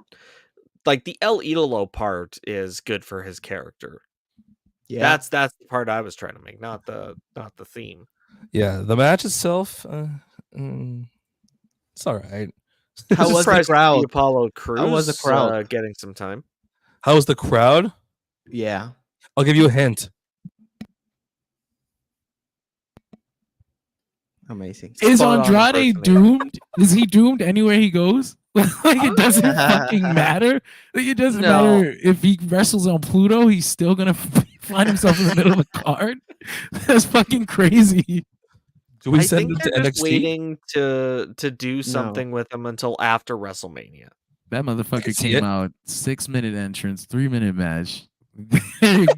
like the El Idolo part is good for his character. Yeah. That's the part I was trying to make, not the theme. Yeah, the match itself, it's all right. How was the crowd? Apollo Crews. How was the crowd getting some time? How was the crowd? Yeah. I'll give you a hint. Amazing. Is Andrade doomed? Is he doomed anywhere he goes? Like it doesn't fucking matter. Like it doesn't matter if he wrestles on Pluto. He's still gonna find himself in the middle of a card. That's fucking crazy. Do we send him to NXT? Waiting to do something with him until after WrestleMania. That motherfucker came out 6-minute entrance, 3-minute match.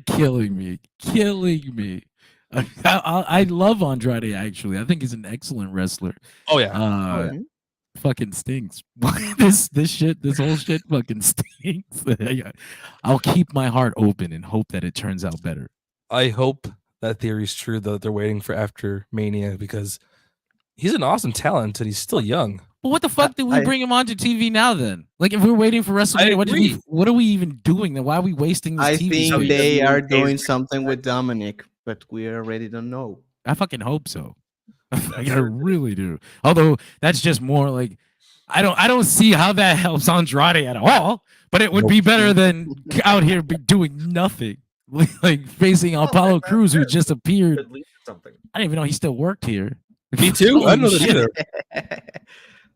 Killing me. I love Andrade, actually. I think he's an excellent wrestler. Oh yeah. Fucking stinks. this whole shit fucking stinks. I'll keep my heart open and hope that it turns out better. I hope that theory's true, though. They're waiting for after Mania because he's an awesome talent and he's still young. But what the fuck did we bring him onto TV now then? Like if we're waiting for WrestleMania, what are we even doing then? Why are we wasting this TV? I think they are doing something with Dominic, but we already don't know. I fucking hope so. I really do. Although that's just more like I don't see how that helps Andrade at all. But it would be better than out here doing nothing, like facing Apollo Crews, who just appeared. Could lead to something. I didn't even know he still worked here. Me too. I didn't know that Holy either.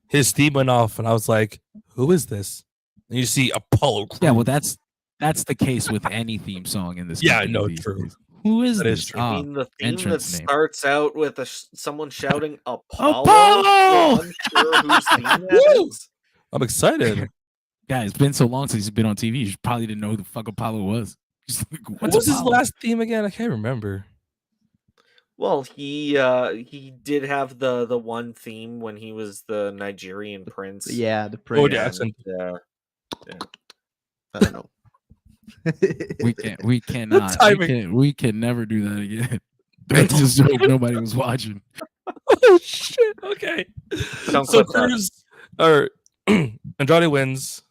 His theme went off, and I was like, "Who is this?" And you see Apollo Crews. Yeah, well, that's the case with any theme song in this. Yeah, company no, these true. days. Who is That this? is true. I mean, the theme that entrance name. starts out with someone shouting Apollo. Apollo! Unsure whose theme that is. I'm excited. Guys, it's been so long since he's been on TV. You probably didn't know who the fuck Apollo was. What was his last theme again? I can't remember. Well, he did have the one theme when he was the Nigerian prince. Yeah, the Oh, prince. Jackson. Yeah. I don't know. We cannot. We can never do that again. I just hope nobody was watching. Oh shit! Okay. Don't So clip that. Cruz or Andrade wins.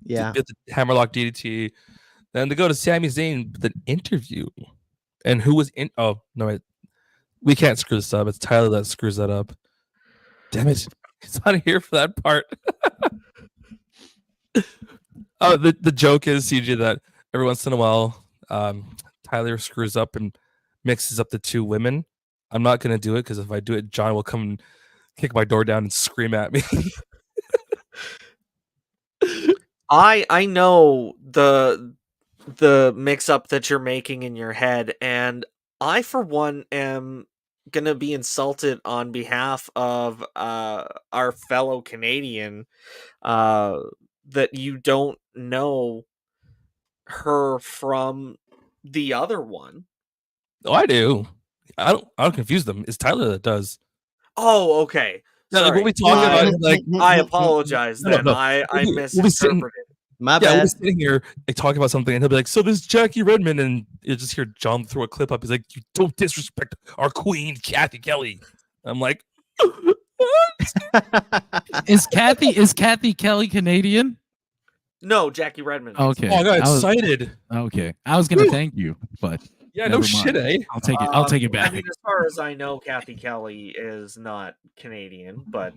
Yeah. Get the hammerlock DDT. Then they go to Sami Zayn with an interview. And who was in? Oh no, wait. We can't screw this up. It's Tyler that screws that up. Damn it! He's not here for that part. Oh, the joke is CJ that every once in a while, Tyler screws up and mixes up the two women. I'm not gonna do it because if I do it, John will come and kick my door down and scream at me. I know the mix up that you're making in your head, and I for one am gonna be insulted on behalf of our fellow Canadian that you don't know her from the other one. Oh, I do. I don't confuse them. It's Tyler that does. Oh, okay. Yeah, like, Sorry. what we talking about? Like, I apologize No, then. no. I We'll be misinterpreted. My yeah, we're bad. sitting here like, talking about something, and he'll be like, "So this Jackie Redmond," and you just hear John throw a clip up. He's like, "You don't disrespect our queen, Kathy Kelly." I'm like, Is Kathy Kelly Canadian? No, Jackie Redmond. Okay. "Oh, I got I was- excited." Okay. I was gonna thank you, but Yeah, no never shit, mind. eh? I'll take it. I'll take it I back. mean, as far as I know, Kathy Kelly is not Canadian, but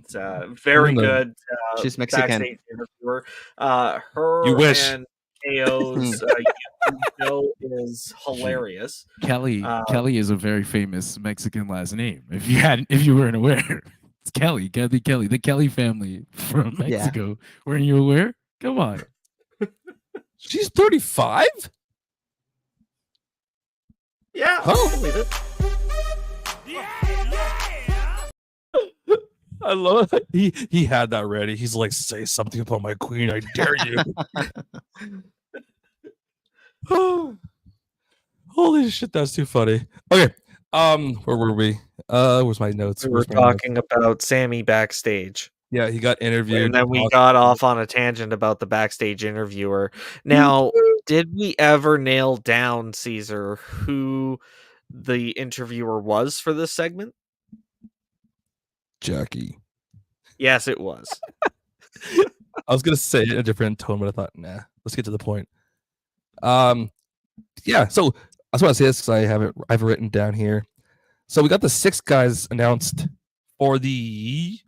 very No. good She's Mexican. backstage interviewer. Her You wish. and AO's show is hilarious. Kelly is a very famous Mexican last name. If you weren't aware, it's Kelly, the Kelly family from Yeah. Mexico. Weren't you aware? Come on. She's 35. Yeah, Oh. I believe it. I love it. He had that ready. He's like, "Say something about my queen, I dare you." Holy shit, that's too funny. Okay, where were we? Where's my notes? We were Where's my notes? talking about Sammy backstage. Yeah, he got interviewed. And then we got off on a tangent about the backstage interviewer. Now, did we ever nail down, Caesar, who the interviewer was for this segment? Jackie. Yes, it was. I was gonna say it in a different tone, but I thought, nah, let's get to the point. Yeah, so I just want to say this because I have it written down here. So we got the 6 guys announced for the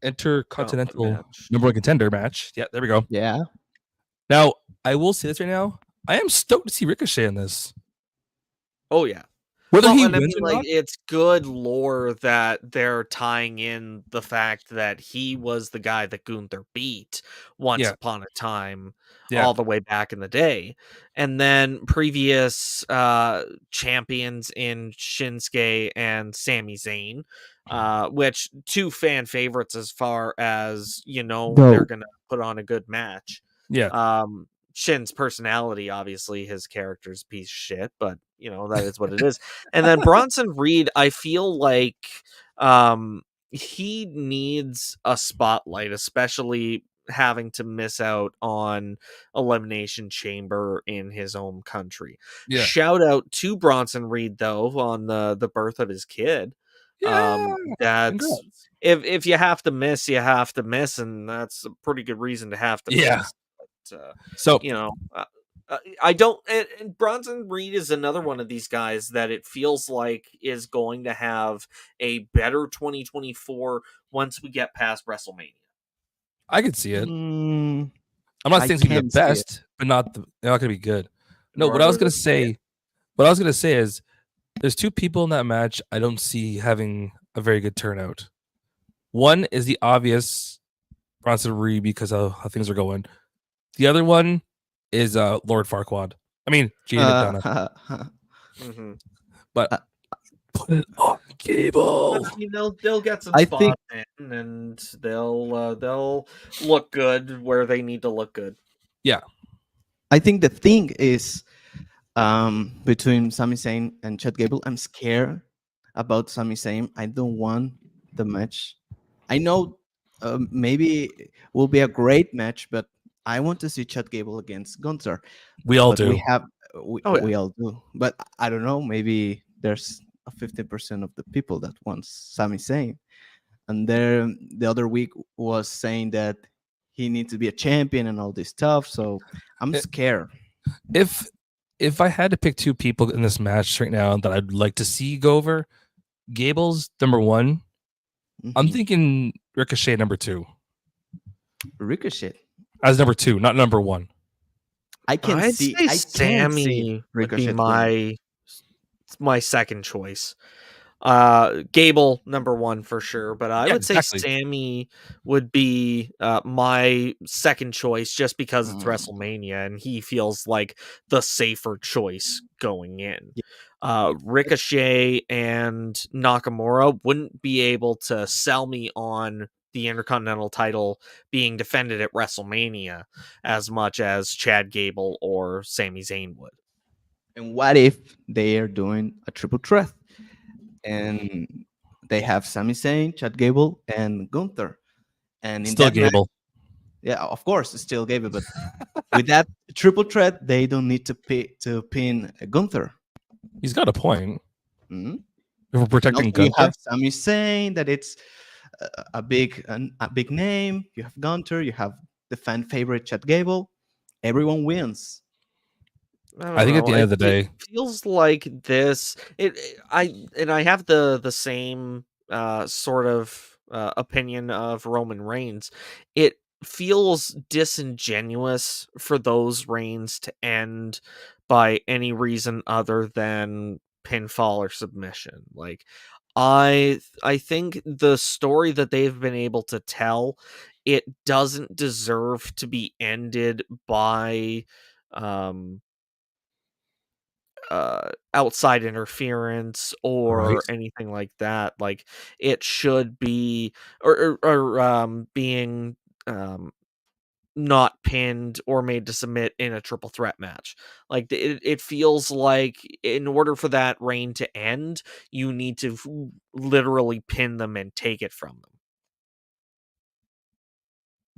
Intercontinental match. number 1 contender match. Yeah, there we go. Yeah. Now, I will say this right now. I am stoked to see Ricochet in this. Oh, yeah. Whether Well, he and I wins mean, or like, not, it's good lore that they're tying in the fact that he was the guy that Gunther beat once Yeah. upon a time, Yeah. all the way back in the day. And then previous champions in Shinsuke and Sami Zayn, which 2 fan favorites as far as, they're going to put on a good match. yeah. Shin's personality, obviously his character's a piece of shit, but that is what it is. And then Bronson Reed, I feel like he needs a spotlight, especially having to miss out on Elimination Chamber in his own country. Yeah. Shout out to Bronson Reed though on the birth of his kid. Yeah. That's Congrats. if you have to miss, you have to miss, and that's a pretty good reason to have to Yeah. miss. But, So I don't. And Bronson Reed is another one of these guys that it feels like is going to have a better 2024 once we get past WrestleMania. I could see it. Mm, I'm not I saying it's gonna be the can't see it. best, but they're not gonna be good. No, what I Rather was gonna than see it. say, what I was gonna say is, there's two people in that match I don't see having a very good turnout. One is the obvious Bronson Reed because of how things are going. The other one is Lord Farquaad. I mean, Jay McDonough. Mhm. But Uh, put it on But, cable. I mean, they'll get some I think spots in, and they'll look good where they need to look good. Yeah. I think the thing is between Sami Zayn and Chad Gable. I'm scared about Sami Zayn. I don't want the match. I know maybe it will be a great match, but I want to see Chad Gable against Gunther. We all But do. Oh, yeah. we all do. But I don't know. Maybe there's a 50% of the people that wants Sami Zayn, and there the other week was saying that he needs to be a champion and all this stuff. So I'm Eh, scared. If I had to pick two people in this match right now that I'd like to see go over, Gable's number one. I'm Mhm. thinking Ricochet number two. Ricochet. As number two, not number one. I'd say I can see Sammy would be Ricochet win. my second choice. Gable number one for sure, but I Yeah, would say exactly. Sammy would be my second choice just because it's Mm. WrestleMania and he feels like the safer choice going in. Yeah. Ricochet and Nakamura wouldn't be able to sell me on the Intercontinental title being defended at WrestleMania as much as Chad Gable or Sami Zayn would. And what if they are doing a triple threat and they have Sami Zayn, Chad Gable, and Gunther? And in Still that match, Gable. yeah, of course, it's still Gable, but with that triple threat, they don't need to pin Gunther. He's got a point. Mhm. If we're And protecting also, you Gunther, have Sami Zayn, that it's a big name. You have Gunther. You have the fan favorite Chad Gable. Everyone wins. I I don't think at know. the end of the It day, feels like this. I have the same sort of opinion of Roman Reigns. It feels disingenuous for those reigns to end by any reason other than pinfall or submission. Like I think the story that they've been able to tell, it doesn't deserve to be ended by um outside interference right? or anything like that. Like it should be being um not pinned or made to submit in a triple threat match. Like it feels like in order for that reign to end, you need to literally pin them and take it from them.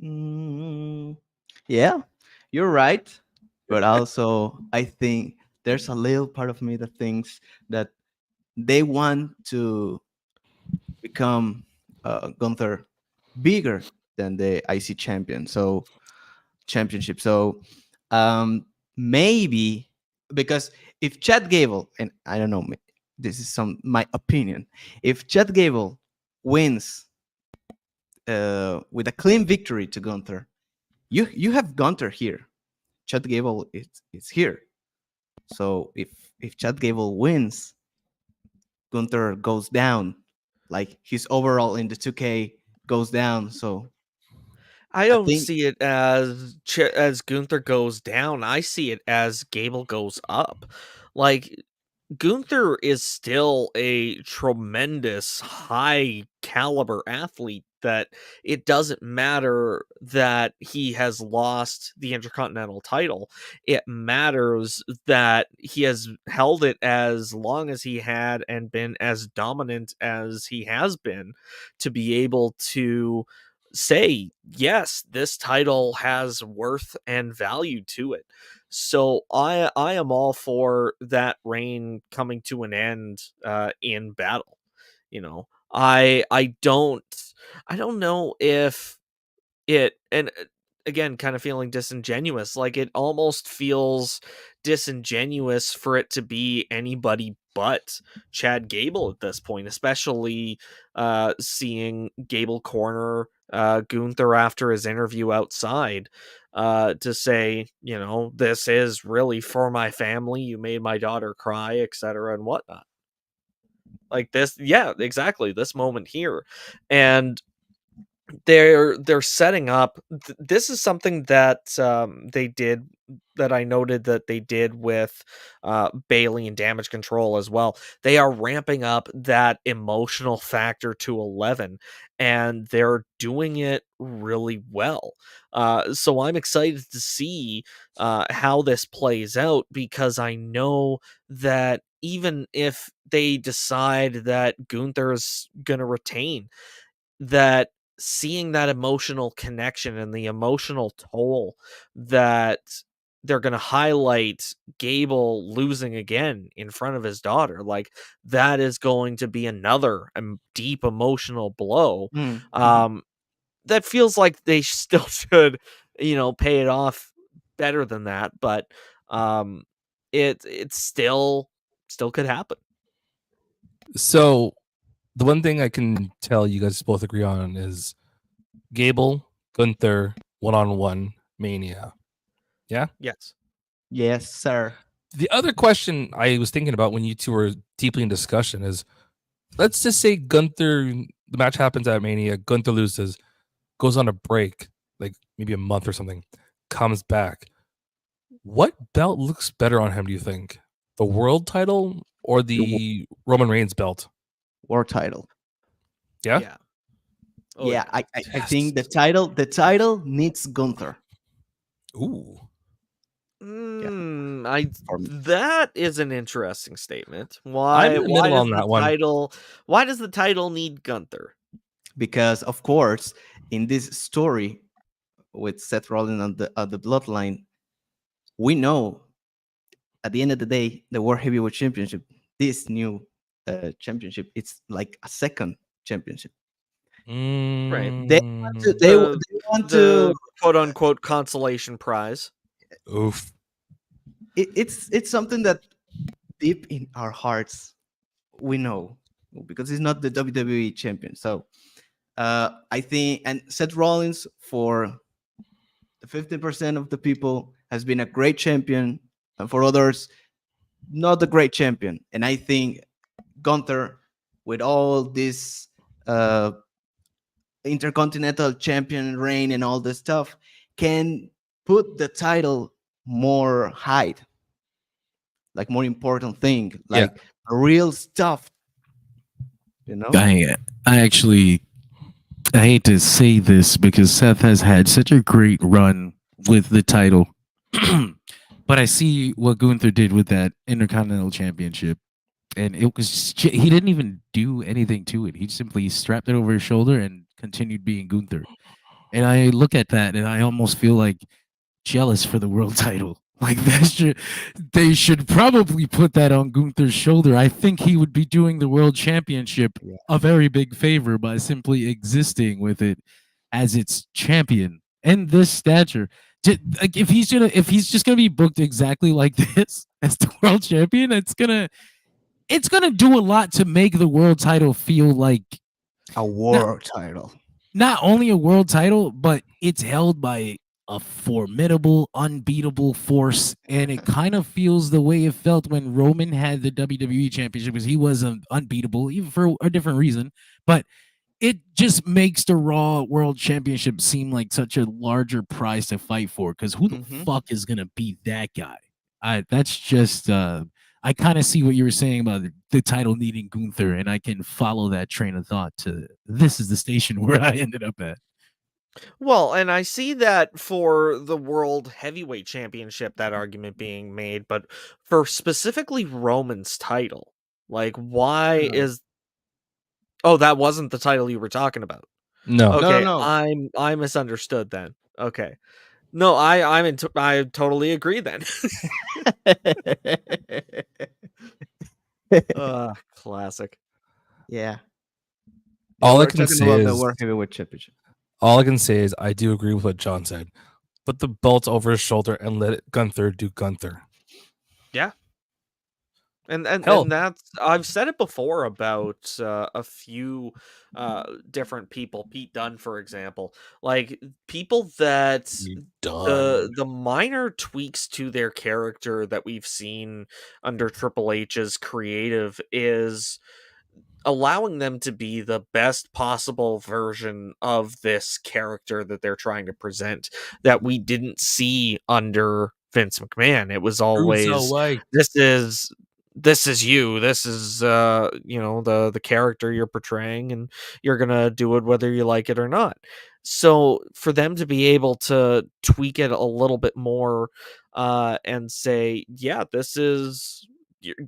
Mm, yeah, you're right. But also, I think there's a little part of me that thinks that they want to become Gunther bigger than the IC champion. So championship. So maybe because if Chad Gable, and I don't know, this is my opinion. If Chad Gable wins with a clean victory to Gunther, you have Gunther here. Chad Gable is here. So if Chad Gable wins, Gunther goes down. Like his overall in the 2K goes down. So I I don't think see it as as Gunther goes down. I see it as Gable goes up. Like Gunther is still a tremendous high caliber athlete that it doesn't matter that he has lost the Intercontinental title. It matters that he has held it as long as he had and been as dominant as he has been to be able to say, yes, this title has worth and value to it. So I am all for that reign coming to an end in battle. You know, I don't know if it and again kind of feeling disingenuous. Like it almost feels disingenuous for it to be anybody but Chad Gable at this point, especially seeing Gable corner Gunther after his interview outside to say, this is really for my family. You made my daughter cry, etc. and whatnot. Like this, yeah, exactly. This moment here, and they're setting up. This is something that they did, that I noted that they did with Bailey and Damage Control as well. They are ramping up that emotional factor to 11, and they're doing it really well. So I'm excited to see how this plays out, because I know that even if they decide that Gunther is going to retain, that seeing that emotional connection and the emotional toll that they're going to highlight Gable losing again in front of his daughter, like that is going to be another deep emotional blow. That feels like they still should, pay it off better than that, but it still could happen. So the one thing I can tell you guys both agree on is Gable, Gunther, one-on-one Mania. Yeah? Yes. Yes, sir. The other question I was thinking about when you two were deeply in discussion is, let's just say Gunther, the match happens at Mania, Gunther loses, goes on a break, like maybe a month or something, comes back. What belt looks better on him, do you think? The world title or the Roman Reigns belt? World title. Yeah? Yeah. Oh, yeah, I Yes. think the title needs Gunther. Ooh. That is an interesting statement. I'm Why in the middle on does that the one. title why does the title need Gunther? Because of course, in this story with Seth Rollins and the Bloodline, we know at the end of the day, the World Heavyweight Championship, this new championship, it's like a second championship. Right. They want to. They want The to. quote unquote consolation prize. Oof. It's something that deep in our hearts we know, because he's not the WWE champion. So I think, and Seth Rollins, for the 50% of the people, has been a great champion, and for others, not a great champion. And I think Gunther, with all this intercontinental champion reign and all this stuff, can put the title more high, like more important thing, like real stuff. I actually, I hate to say this because Seth has had such a great run with the title, but I see what Gunther did with that Intercontinental Championship, and it was he didn't even do anything to it. He simply strapped it over his shoulder and continued being Gunther. And I look at that and I almost feel like jealous for the world title. Like they should probably put that on Gunther's shoulder. I think he would be doing the world championship a very big favor by simply existing with it as its champion and this stature. Like if he's just gonna be booked exactly like this as the world champion, it's gonna do a lot to make the world title feel like a world title. Not only a world title, but it's held by a formidable, unbeatable force, and it kind of feels the way it felt when Roman had the WWE Championship, because he was unbeatable, even for a different reason. But it just makes the Raw World Championship seem like such a larger prize to fight for, because who the fuck is gonna beat that guy? That's just I kind of see what you were saying about the title needing Gunther, and I can follow that train of thought to this is the station where I ended up at. Well, and I see that for the World Heavyweight Championship, that argument being made, but for specifically Roman's title, like why is... Oh, that wasn't the title you were talking about. No. Okay, No. I misunderstood then. Okay. No, I totally agree then. Classic. Yeah. All I We're can talking say about is the World Heavyweight Championship. all I can say is I do agree with what John said. Put the belt over his shoulder and let Gunther do Gunther. Yeah. And Hell, that's I've said it before about a few different people. Pete Dunne, for example, like people that done. the minor tweaks to their character that we've seen under Triple H's creative is allowing them to be the best possible version of this character that they're trying to present that we didn't see under Vince McMahon. It was always Cruiserweight. this is you. This is the character you're portraying, and you're gonna do it whether you like it or not. So for them to be able to tweak it a little bit more and say, yeah, this is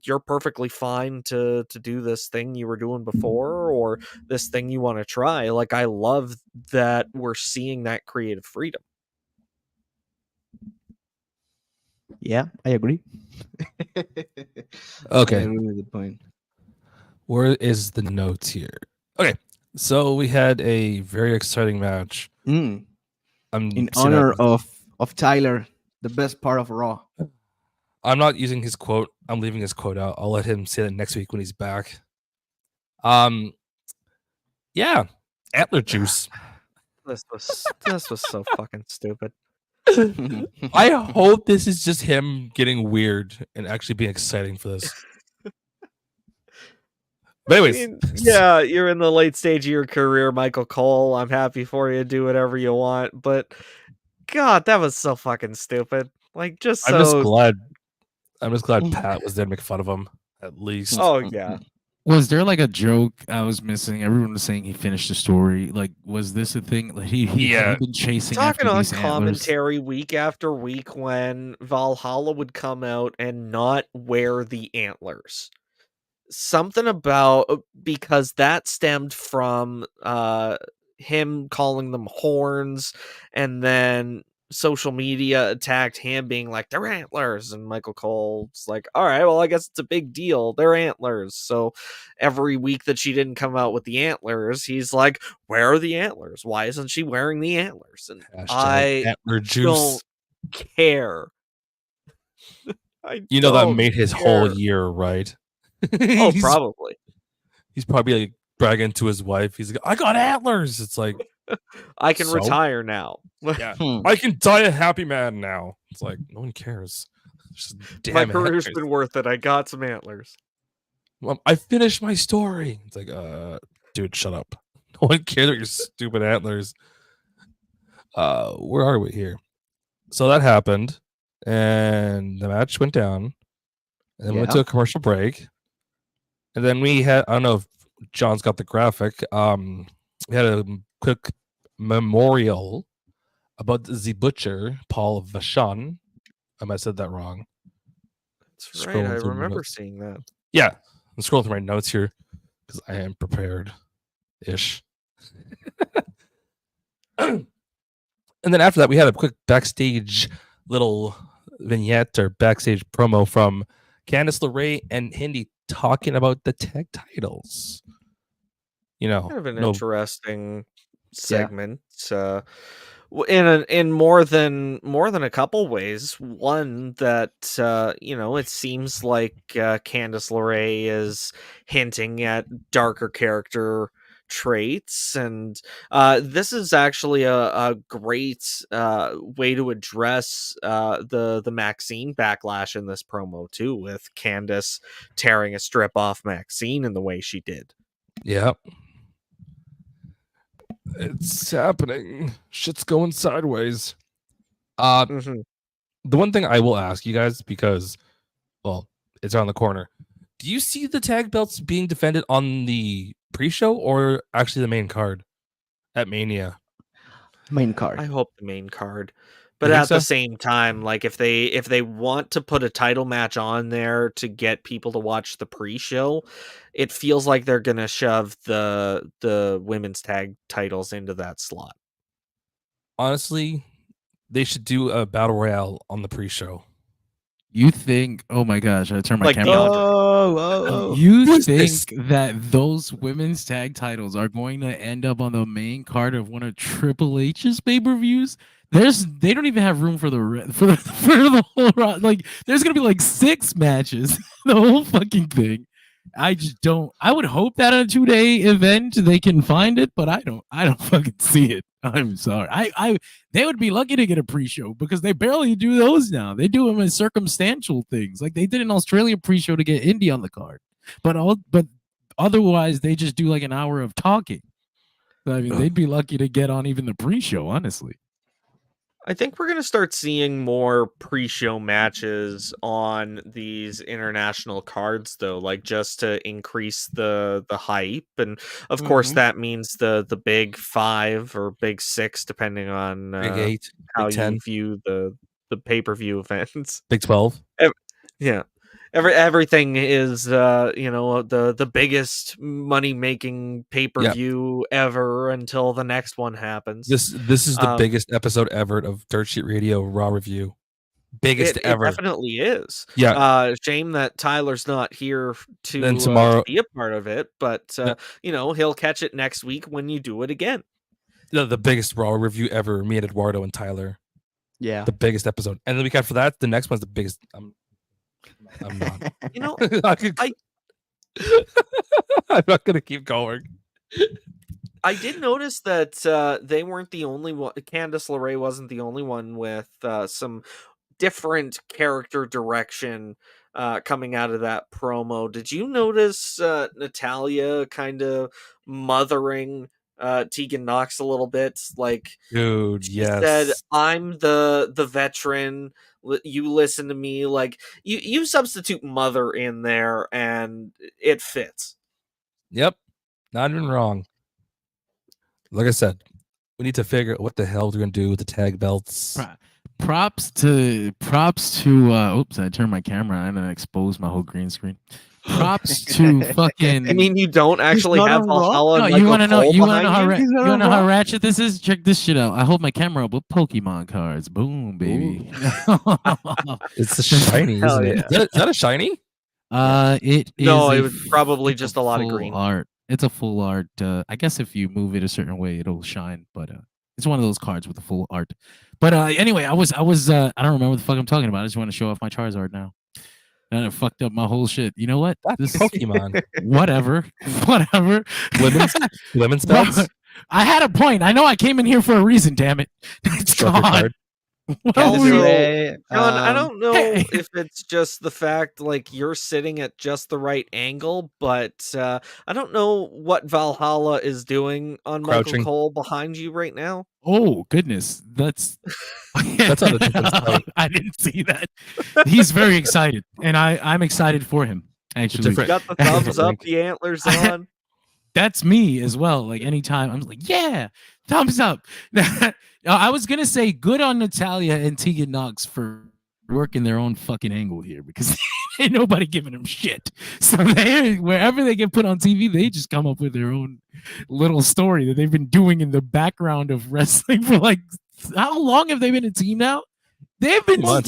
you're perfectly fine to do this thing you were doing before or this thing you want to try. Like, I love that we're seeing that creative freedom. Yeah, I agree. I Okay, agree with the point. where is the notes here? Okay, so we had a very exciting match. In I'm honor of Tyler, the best part of Raw. I'm not using his quote. I'm leaving his quote out. I'll let him say that next week when he's back. Yeah, antler juice. This was so fucking stupid. I hope this is just him getting weird and actually being exciting for this. But anyways, I mean, yeah, you're in the late stage of your career, Michael Cole. I'm happy for you. Do whatever you want. But God, that was so fucking stupid. Like, just so. I'm just glad Pat was there to make fun of him, at least. Oh yeah. Was there like a joke I was missing? Everyone was saying he finished the story. Like, was this a thing? Like, he had been chasing Talking after on these antlers. commentary week after week when Valhalla would come out and not wear the antlers. Something about, because that stemmed from him calling them horns, and then social media attacked him being like, they're antlers, and Michael Cole's like, all right, well, I guess it's a big deal, they're antlers. So every week that she didn't come out with the antlers, he's like, where are the antlers? Why isn't she wearing the antlers? And I antler juice. don't care. That made his whole year, right? Oh, probably. He's probably like bragging to his wife. He's like, I got antlers. It's like, I can retire now. Yeah, I can die a happy man now. It's like, no one cares. My career's been worth it. I got some antlers. Well, I finished my story. It's like, dude, shut up. No one cares about your stupid antlers. Where are we here? So that happened, and the match went down, and then we went to a commercial break, and then we had, I don't know if John's got the graphic. We had a quick memorial about the butcher, Paul Vachon. I might have said that wrong. That's right. I remember seeing that. Yeah. I'm scrolling through my notes here because I am prepared-ish. And then after that, we had a quick backstage little vignette or backstage promo from Candice LeRae and Hindi talking about the tag titles. Kind of an interesting segment. In more than a couple ways. One that it seems like Candice LeRae is hinting at darker character traits, and this is actually a great way to address the Maxine backlash in this promo too, with Candice tearing a strip off Maxine in the way she did. Yep. It's happening. Shit's going sideways. The one thing I will ask you guys, because, well, it's around the corner. Do you see the tag belts being defended on the pre-show or actually the main card at Mania? Main card. I hope the main card. But at the same time, like if they want to put a title match on there to get people to watch the pre-show, it feels like they're gonna shove the women's tag titles into that slot. Honestly, they should do a battle royale on the pre-show. You think? Oh my gosh! I turned my Like camera on. You think that those women's tag titles are going to end up on the main card of one of Triple H's pay-per-views? They don't even have room for the whole like. There's gonna be like 6 matches, the whole fucking thing. I just don't. I would hope that on a 2-day event they can find it, but I don't fucking see it. I'm sorry. They would be lucky to get a pre-show because they barely do those now. They do them as circumstantial things, like they did an Australia pre-show to get Indy on the card, but otherwise they just do like an hour of talking. So, I mean, they'd be lucky to get on even the pre-show, honestly. I think we're going to start seeing more pre-show matches on these international cards, though, like just to increase the hype, and of course that means the big 5 or big 6, depending on Big 8, how Big 10, you view the pay-per-view events. Big 12. Yeah. Everything is the biggest money making pay-per-view ever until the next one happens. This is the biggest episode ever of Dirt Sheet Radio Raw review. Biggest ever. It definitely is. Yeah. Shame that Tyler's not here to Then tomorrow be a part of it, but he'll catch it next week when you do it again. The biggest Raw review ever. Me and Eduardo and Tyler. Yeah. The biggest episode. And the week after that, the next one's the biggest. I'm not. I'm not gonna keep going. I did notice that they weren't the only one. Candice LeRae wasn't the only one with some different character direction coming out of that promo. Did you notice Natalya kind of mothering Tegan Nox a little bit? Like, dude, she said, "I'm the veteran. You listen to me." Like, you substitute mother in there, and it fits. Yep, not even wrong. Like I said, we need to figure out what the hell we're gonna do with the tag belts. Props to oops, I turned my camera on and exposed my whole green screen. Props to fucking. I mean, you don't actually have Valhalla. No, you want to know? You want to know how ratchet this is? Check this shit out. I hold my camera up with Pokemon cards. Boom, baby. It's a shiny, isn't it? Is that a shiny? It is. No, it was probably just a lot of green art. It's a full art. I guess if you move it a certain way, it'll shine. But it's one of those cards with the full art. But anyway, I was. I don't remember what the fuck I'm talking about. I just want to show off my Charizard now. And it fucked up my whole shit. You know what? This Pokemon. Whatever. Lemon spells. I had a point. I know I came in here for a reason. Damn it! It's gone. John, I don't know if it's just the fact like you're sitting at just the right angle, but I don't know what Valhalla is doing on Michael Cole behind you right now. Oh goodness, that's on a different side. I didn't see that. He's very excited, and I'm excited for him. Actually, you got the thumbs up, the antlers on. That's me as well. Like anytime I'm like, yeah, thumbs up. I was gonna say good on Natalya and Tegan Nox for working their own fucking angle here because ain't nobody giving them shit. So wherever they get put on TV, they just come up with their own little story that they've been doing in the background of wrestling for like how long have they been a team now? They've been but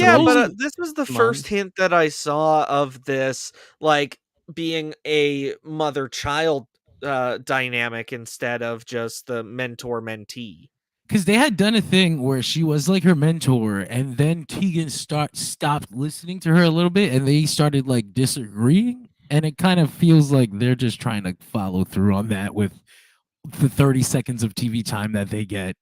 this was the first hint that I saw of this, like being a mother-child dynamic instead of just the mentor-mentee. Because they had done a thing where she was like her mentor, and then Tegan stopped listening to her a little bit, and they started like disagreeing, and it kind of feels like they're just trying to follow through on that with the 30 seconds of TV time that they get.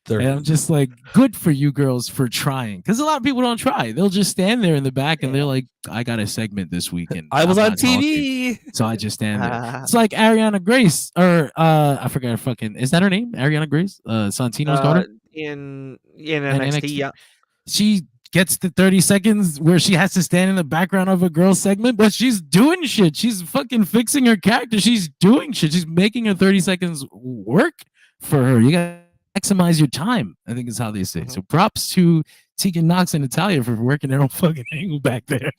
And I'm just like, good for you girls for trying, because a lot of people don't try. They'll just stand there in the back, and they're like, I got a segment this week, and I was on TV, so I just stand there. It's like Ariana Grace, or I forgot her fucking, is that her name? Ariana Grace, Santino's daughter in NXT. Yeah, she gets the 30 seconds where she has to stand in the background of a girl segment, but she's doing shit. She's fucking fixing her character. She's doing shit. She's making her 30 seconds work for her. You got maximize your time, I think is how they say. So props to Tegan Nox and Natalya for working their own fucking angle back there.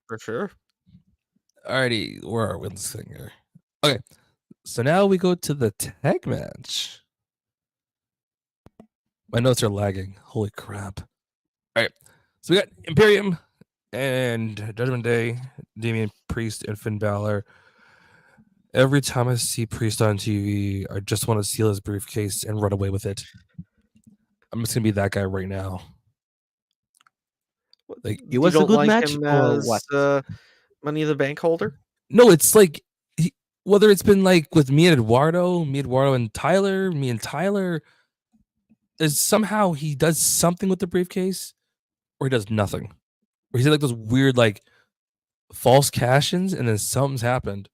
For sure. Alrighty, where are we in this thing here? Okay, so now we go to the tag match. My notes are lagging. Holy crap. Alright, so we got Imperium and Judgment Day, Damian Priest and Finn Balor. Every time I see Priest on TV, I just want to steal his briefcase and run away with it. I'm just gonna be that guy right now. Like It was you a don't good like match him or as what? Money in the Bank holder? no, it's like whether it's been like with me and Eduardo and Tyler, me and Tyler, is somehow he does something with the briefcase, or he does nothing, or he's like those weird like false cash-ins, and then something's happened,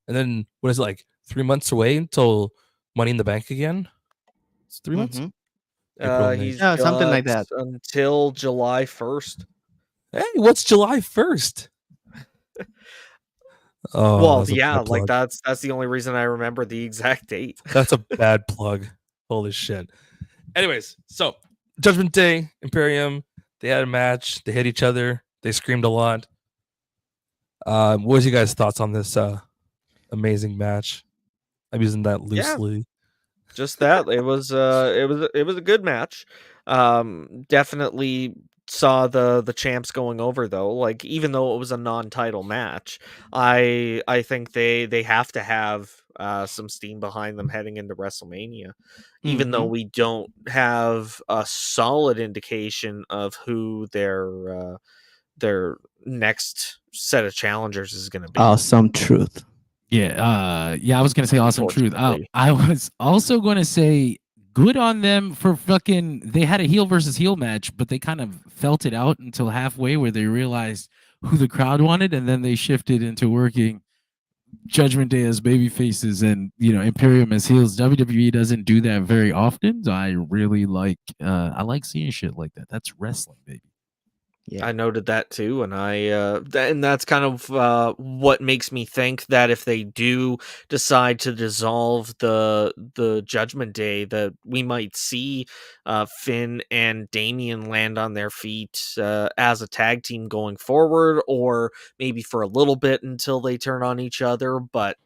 and then what is it, like 3 months away until Money in the Bank again? It's 3 months. Mhm. April, May. He's Yeah, something like got that. until July 1st. Hey, what's July 1st? Oh, Well, that's a yeah, bad like plug. that's the only reason I remember the exact date. That's a bad plug. Holy shit. Anyways, so Judgment Day, Imperium, they had a match. They hit each other. They screamed a lot. What was you guys' thoughts on this amazing match? I'm using that Yeah. loosely. Just that it was a good match. Definitely saw the champs going over though. Like even though it was a non-title match, I think they have to have some steam behind them heading into WrestleMania. Even though Mhm. we don't have a solid indication of who their next set of challengers is going to be. Awesome truth. Yeah, I was gonna say awesome truth. Unfortunately. I was also gonna say good on them for fucking. They had a heel versus heel match, but they kind of felt it out until halfway, where they realized who the crowd wanted, and then they shifted into working Judgment Day as baby faces and Imperium as heels. WWE doesn't do that very often, so I really like. I like seeing shit like that. That's wrestling, baby. Yeah. I noted that too, and and that's kind of what makes me think that if they do decide to dissolve the Judgment Day, that we might see Finn and Damian land on their feet as a tag team going forward, or maybe for a little bit until they turn on each other. But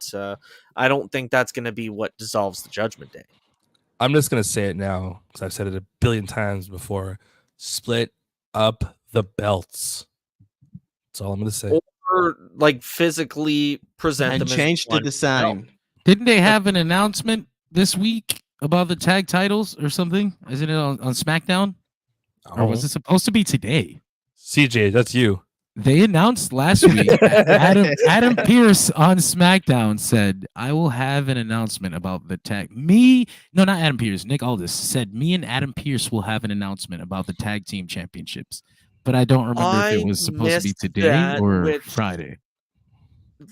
I don't think that's going to be what dissolves the Judgment Day. I'm just gonna say it now because I've said it a billion times before. Split up the belts. That's all I'm gonna say. Or like physically present And them as change the one belt. design. Didn't they have an announcement this week about the tag titles or something? Isn't it on SmackDown? Or was it supposed to be today? CJ, that's you. They announced last week. Adam Pearce on SmackDown said, "I will have an announcement about the tag." Not Adam Pearce. Nick Aldis said, "Me and Adam Pearce will have an announcement about the tag team championships." But I don't remember if it was supposed to be missed today that, or which Friday.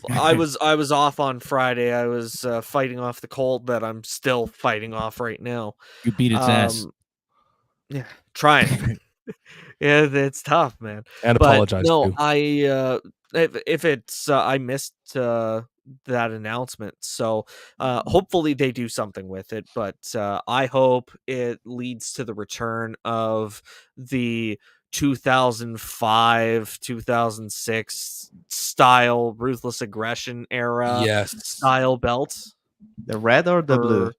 I was off on Friday. I was fighting off the cold that I'm still fighting off right now. You beat its ass. Yeah, trying. Yeah, it's tough, man. And But apologize no, too. if it's I missed that announcement, so hopefully they do something with it. But I hope it leads to the return of the 2005 2006 style Ruthless Aggression era Yes. style belts. The red or the blue?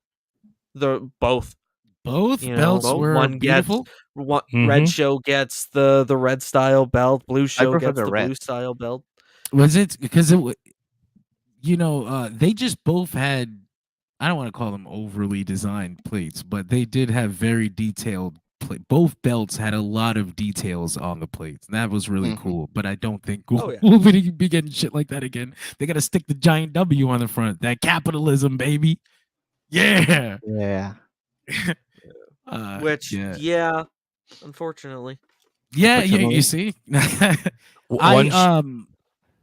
The both. Both belts were one beautiful. gets red show gets the red style belt, blue show prefer gets the the red. blue style belt. Was it because they just both had, I don't want to call them overly designed plates, but they did have very detailed plate. Both belts had a lot of details on the plates, and that was really cool. But I don't think Oh, yeah. we'll be getting shit like that again. They got to stick the giant W on the front. That capitalism, baby. Yeah. Yeah. Which yeah, unfortunately. you see. One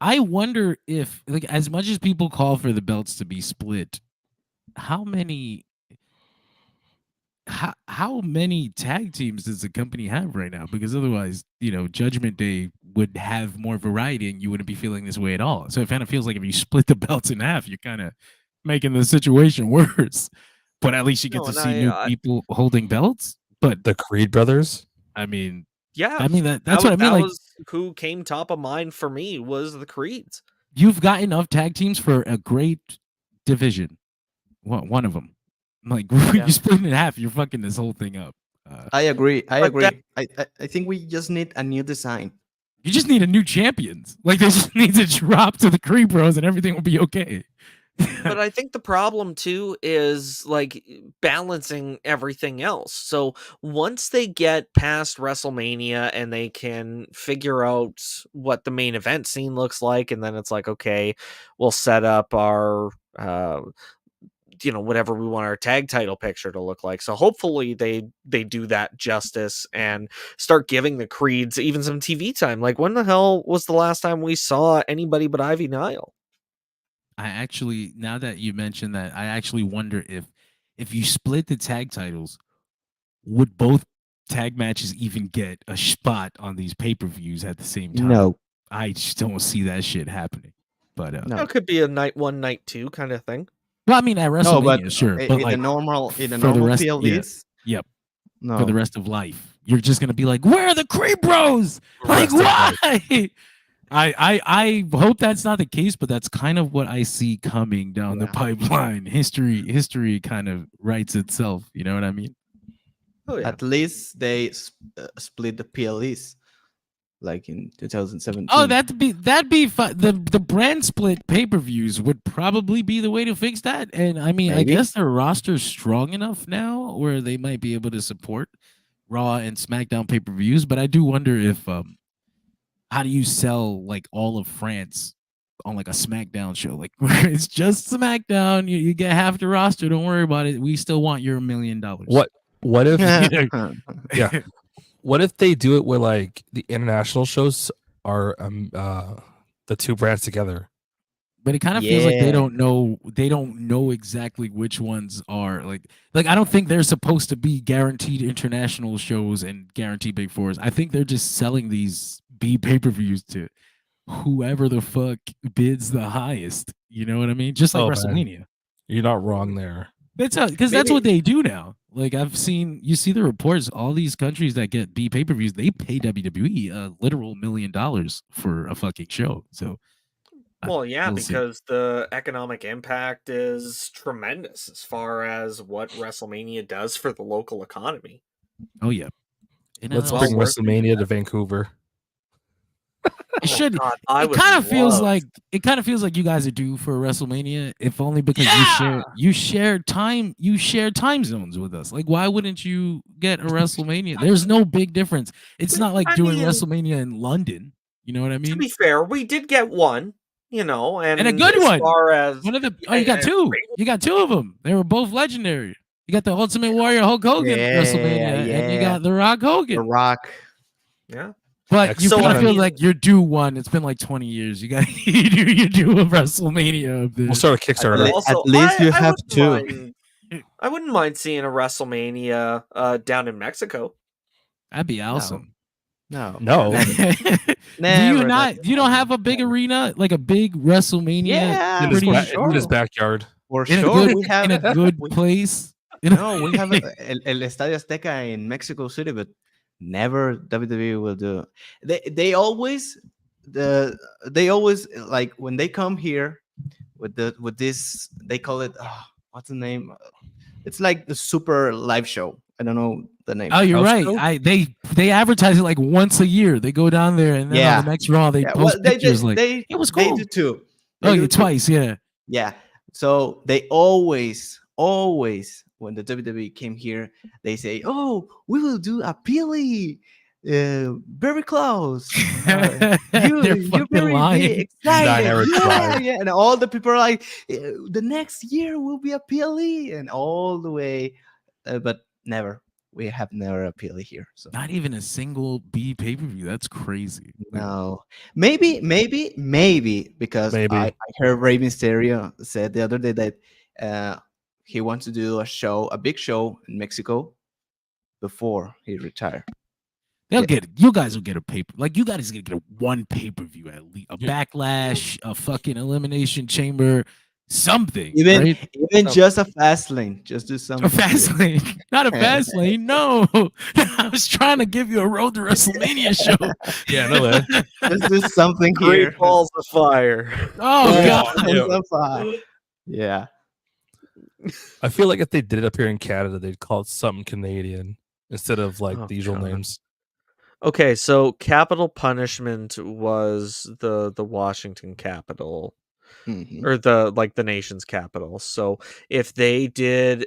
I wonder if, like, as much as people call for the belts to be split, how many tag teams does the company have right now? Because otherwise, Judgment Day would have more variety and you wouldn't be feeling this way at all. So it kind of feels like if you split the belts in half, you're kind of making the situation worse. But at least you get to see new people holding belts. But the Creed brothers. Yeah, that's what I mean. Like, was who came top of mind for me was the Creeds. You've got enough tag teams for a great division. One of them. Like, you split it in half, you're fucking this whole thing up. I agree. I think we just need a new design. You just need a new champions. Like, they just need to drop to the Creed Bros and everything will be okay. But I think the problem too is like balancing everything else. So once they get past WrestleMania and they can figure out what the main event scene looks like, and then it's like, okay, we'll set up our whatever we want our tag title picture to look like. So hopefully they do that justice and start giving the Creeds even some TV time. Like, when the hell was the last time we saw anybody but Ivy Nile? I actually, now that you mentioned that, I actually wonder if you split the tag titles, would both tag matches even get a spot on these pay-per-views at the same time? No, I just don't see that shit happening. But no. It could be a night one, night two kind of thing. well, I mean, at No, WrestleMania, but sure, in but the like normal for the rest, PLDs, yep, no. for the rest of life, you're just gonna be like, "Where are the Creed Bros? Like, Rest of life. why?" I hope that's not the case, but that's kind of what I see coming down the Yeah. pipeline. History kind of writes itself. You know what I mean? Oh yeah. At least they split the PLEs, like in 2017. Oh, that'd be fun. The brand split pay-per-views would probably be the way to fix that. And I mean, I Maybe. guess their roster's strong enough now where they might be able to support Raw and SmackDown pay-per-views. But I do wonder if how do you sell like all of France on like a SmackDown show? Like where it's just SmackDown, you get half the roster. Don't worry about it. We still want your $1 million. What if Yeah. what if they do it where like the international shows are the two brands together? But it kind of feels like Yeah. they don't know exactly which ones are like I don't think they're supposed to be guaranteed international shows and guaranteed big fours. I think they're just selling these B pay-per-views to whoever the fuck bids the highest. You know what I mean? Just like Oh, man. WrestleMania. You're not wrong there. That's because that's Maybe- what they do now. Like I've seen, you see the reports. All these countries that get B pay-per-views, they pay WWE a literal $1 million for a fucking show. So, Well, yeah, we'll see. because the economic impact is tremendous as far as what WrestleMania does for the local economy. Oh yeah, Let's well bring worth it. WrestleMania to Vancouver. It should. God, I It would kind of feels love- like you guys are due for WrestleMania, if only because you share time zones with us. Like, why wouldn't you get a WrestleMania? There's no big difference. It's not like I doing mean- WrestleMania in London. You know what I To mean? be fair, we did get one, and a good as one. Far as One of the you got two. You got two of them. They were both legendary. You got the Ultimate Warrior Hulk Hogan Yeah, WrestleMania, and you got the Rock The Hogan. Rock. yeah. But you So, kind I of feel mean- like you're due one. It's been like 20 years. You got you do a WrestleMania of this. We'll start a Kickstarter. At least you have wouldn't two. I wouldn't mind seeing a WrestleMania down in Mexico. That'd be awesome. No. No. Never. Do you not? You don't have a big arena, like a big WrestleMania Yeah, in his, pretty sure. in his backyard. For in a sure. good We have in a good place? You know? No, we have El Estadio Azteca in Mexico City, but never WWE will do. They always like when they come here with this, they call it what's the name? It's like the super live show. I don't know the name. Oh, you're House right. show? They advertise it like once a year. They go down there and then Yeah. on the next Raw they Yeah, post pictures like they it was they cool. do too. They Oh, do yeah, too. twice, yeah. Yeah. So they always, when the WWE came here, they say, "Oh, we will do a Peely, very close. They're You're fucking very lying. excited, 9-hour yeah, drive. yeah." And all the people are like, "The next year will be a Peely," and all the way, but never. We have never a Peely here. So Not even a single B pay-per-view. That's crazy. Like, no, maybe because Maybe. I heard Rey Mysterio said the other day that he wants to do a big show in Mexico before he retire. they'll Yeah. get it. You guys will get a paper. Like you guys gonna get one pay-per-view at least. A Yeah. Backlash, a fucking Elimination Chamber, something. Even right? even just a fast lane, just do something. A fast lane, not a fast lane. No, I was trying to give you a Road to WrestleMania show. Yeah, no way. Just do something here. Great balls of fire. Oh god, Yeah. So far. Yeah. I feel like if they did it up here in Canada, they'd call it something Canadian instead of like Oh, the usual God. names. Okay, so capital punishment was the Washington Capitol. Mhm. the nation's capital. So if they did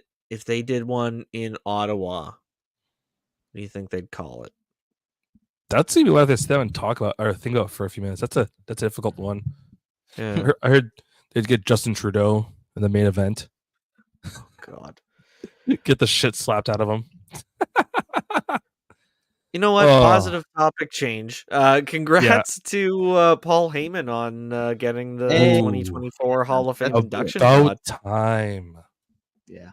one in Ottawa, what do you think they'd call it? That's even what they sit down and talk about or think about for a few minutes. That's a difficult one. Yeah. I heard they'd get Justin Trudeau in the main event. Oh God. Get the shit slapped out of him. You know what? Oh. Positive topic change. Congrats to Paul Heyman on getting the Hey. 2024 Hall of Fame That's induction About nod. time. Yeah.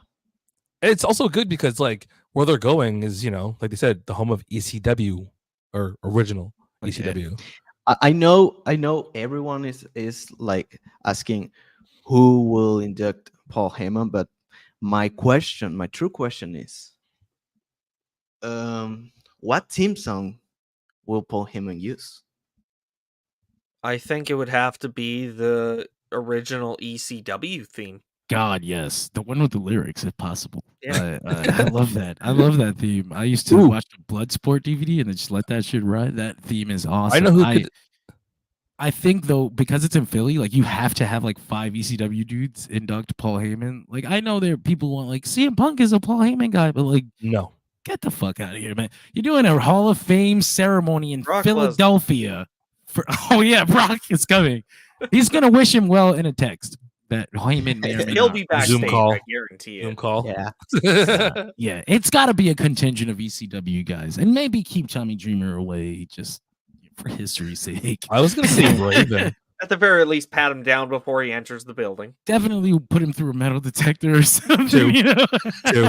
It's also good because like where they're going is, like they said, the home of ECW or original ECW. I know everyone is like asking who will induct Paul Heyman, but my true question is, what theme song will Paul Heyman use? I think it would have to be the original ECW theme. God, yes, the one with the lyrics, if possible. Yeah. I love that. I love that theme. I used to watch the Bloodsport DVD and then just let that shit ride. That theme is awesome. I know who could. I think though, because it's in Philly, like you have to have like 5 ECW dudes induct Paul Heyman. Like I know there people want like CM Punk is a Paul Heyman guy, but like No. get the fuck out of here, man. You're doing a Hall of Fame ceremony in Brock Philadelphia. Oh yeah, Brock is coming. He's gonna wish him well in a text that Heyman may or may He'll not. be backstage. Zoom call. I guarantee Zoom it. call. Yeah. Yeah, it's got to be a contingent of ECW guys, and maybe keep Tommy Dreamer away just for history's sake. I was gonna say Raven. At the very least, pat him down before he enters the building. Definitely put him through a metal detector or something. Two. You know? Two.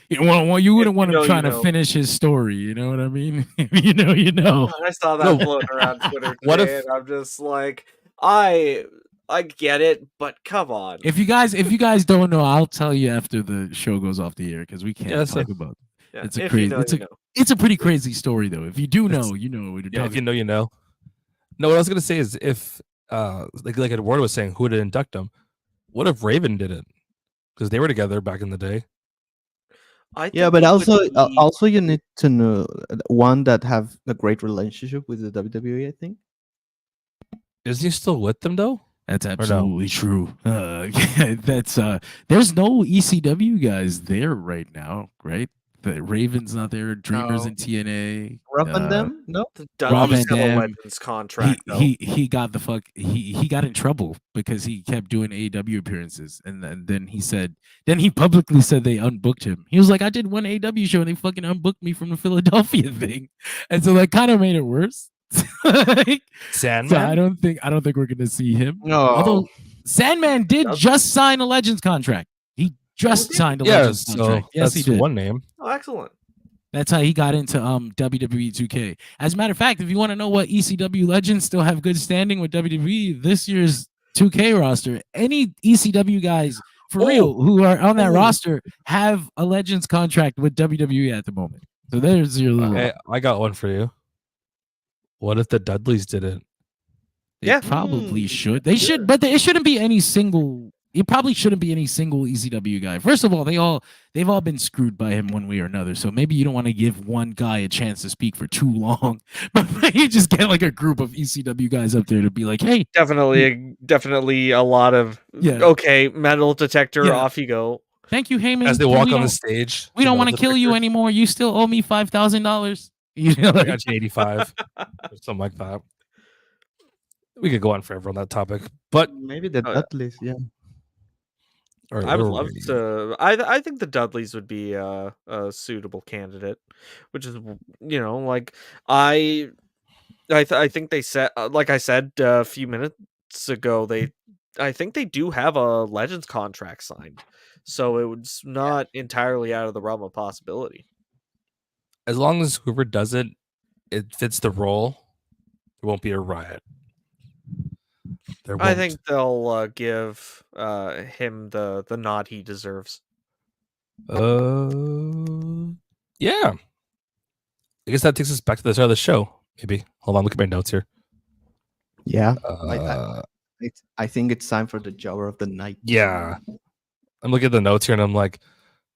You wouldn't want him trying you to know. finish his story. You know what I mean? you know. I saw that No. floating around Twitter What today, if- and I'm just like, I get it, but come on. If you guys don't know, I'll tell you after the show goes off the air because we can't Yeah, talk about. Yeah, It's a if crazy. you know, it's you a know. it's a pretty crazy story though. If you do know, It's- you know what you're Yeah, if talking. you know. No, what I was gonna say is if like Eduardo was saying, who would induct him? What if Raven did it? Because they were together back in the day. I think Yeah, but it would be- also you need to know one that have a great relationship with the WWE. I think. Isn't he still with them though? That's no? absolutely true. That's there's no ECW guys there right now, right? The Raven's not there. Dreamers No. in TNA. Rob and them? No. The Rob Dudley's Van got a Dam, Legends contract, though. he got the fuck he got in trouble because he kept doing AEW appearances and then he publicly said they unbooked him. He was like, I did one AEW show and they fucking unbooked me from the Philadelphia thing, and so that kind of made it worse. Like, Sandman. so I don't think we're gonna see him. No. Although Sandman did Does- just sign a Legends contract. He just did he? signed a Yeah, Legends so contract. Yes, that's he did. one name. Oh, excellent. That's how he got into WWE 2K. As a matter of fact, if you want to know what ECW legends still have good standing with WWE, this year's 2K roster, any ECW guys for real who are on that roster have a Legends contract with WWE at the moment. So there's your little. Hey, I got one for you. What if the Dudleys did it? They Yeah. probably should. They should, but it shouldn't be any single. It probably shouldn't be any single ECW guy. First of all, they've all been screwed by him one way or another. So maybe you don't want to give one guy a chance to speak for too long, but you just get like a group of ECW guys up there to be like, hey, Definitely a lot of Yeah. okay, metal detector, Yeah. off you go. thank you, Heyman. As they We walk on don't- the stage. We don't want to kill you anymore. You still owe me $5,000. You know, like, 1985 or something like that. We could go on forever on that topic, but Maybe the Oh, yeah. Dudleys. Yeah. all right, I would where were love we? to. I think the Dudleys would be a suitable candidate, which is like I think they said like I said a few minutes ago I think they do have a Legends contract signed, so it was not entirely out of the realm of possibility. As long as whoever does it, it fits the role, there won't be a riot. There I won't. think they'll give him the nod he deserves. Yeah. I guess that takes us back to the start of the show. Maybe. Hold on, look at my notes here. Yeah. Uh, I think it's time for the Jobber of the Night. yeah. I'm looking at the notes here and I'm like,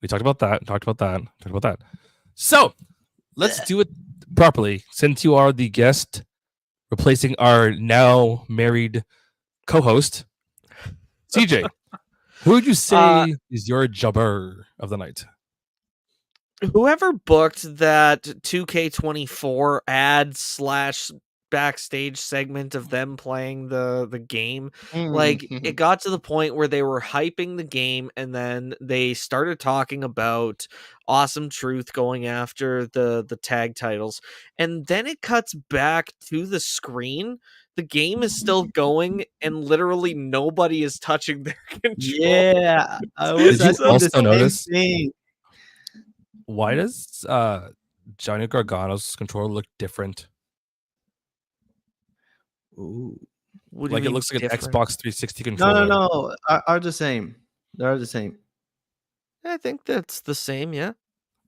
we talked about that, talked about that. So let's do it properly. Since you are the guest replacing our now married co-host, CJ. Who would you say is your jobber of the night? Whoever booked that 2K24 ad / backstage segment of them playing the game, like it got to the point where they were hyping the game, and then they started talking about Awesome Truth going after the tag titles, and then it cuts back to the screen. The game is still going, and literally nobody is touching their control. Yeah, I was Did you asking the also same notice? thing. Why does Johnny Gargano's controller look different? Ooh. What do you Like it mean looks like different? an Xbox 360 No, controller. no, are the same. They're the same. I think that's the same, yeah.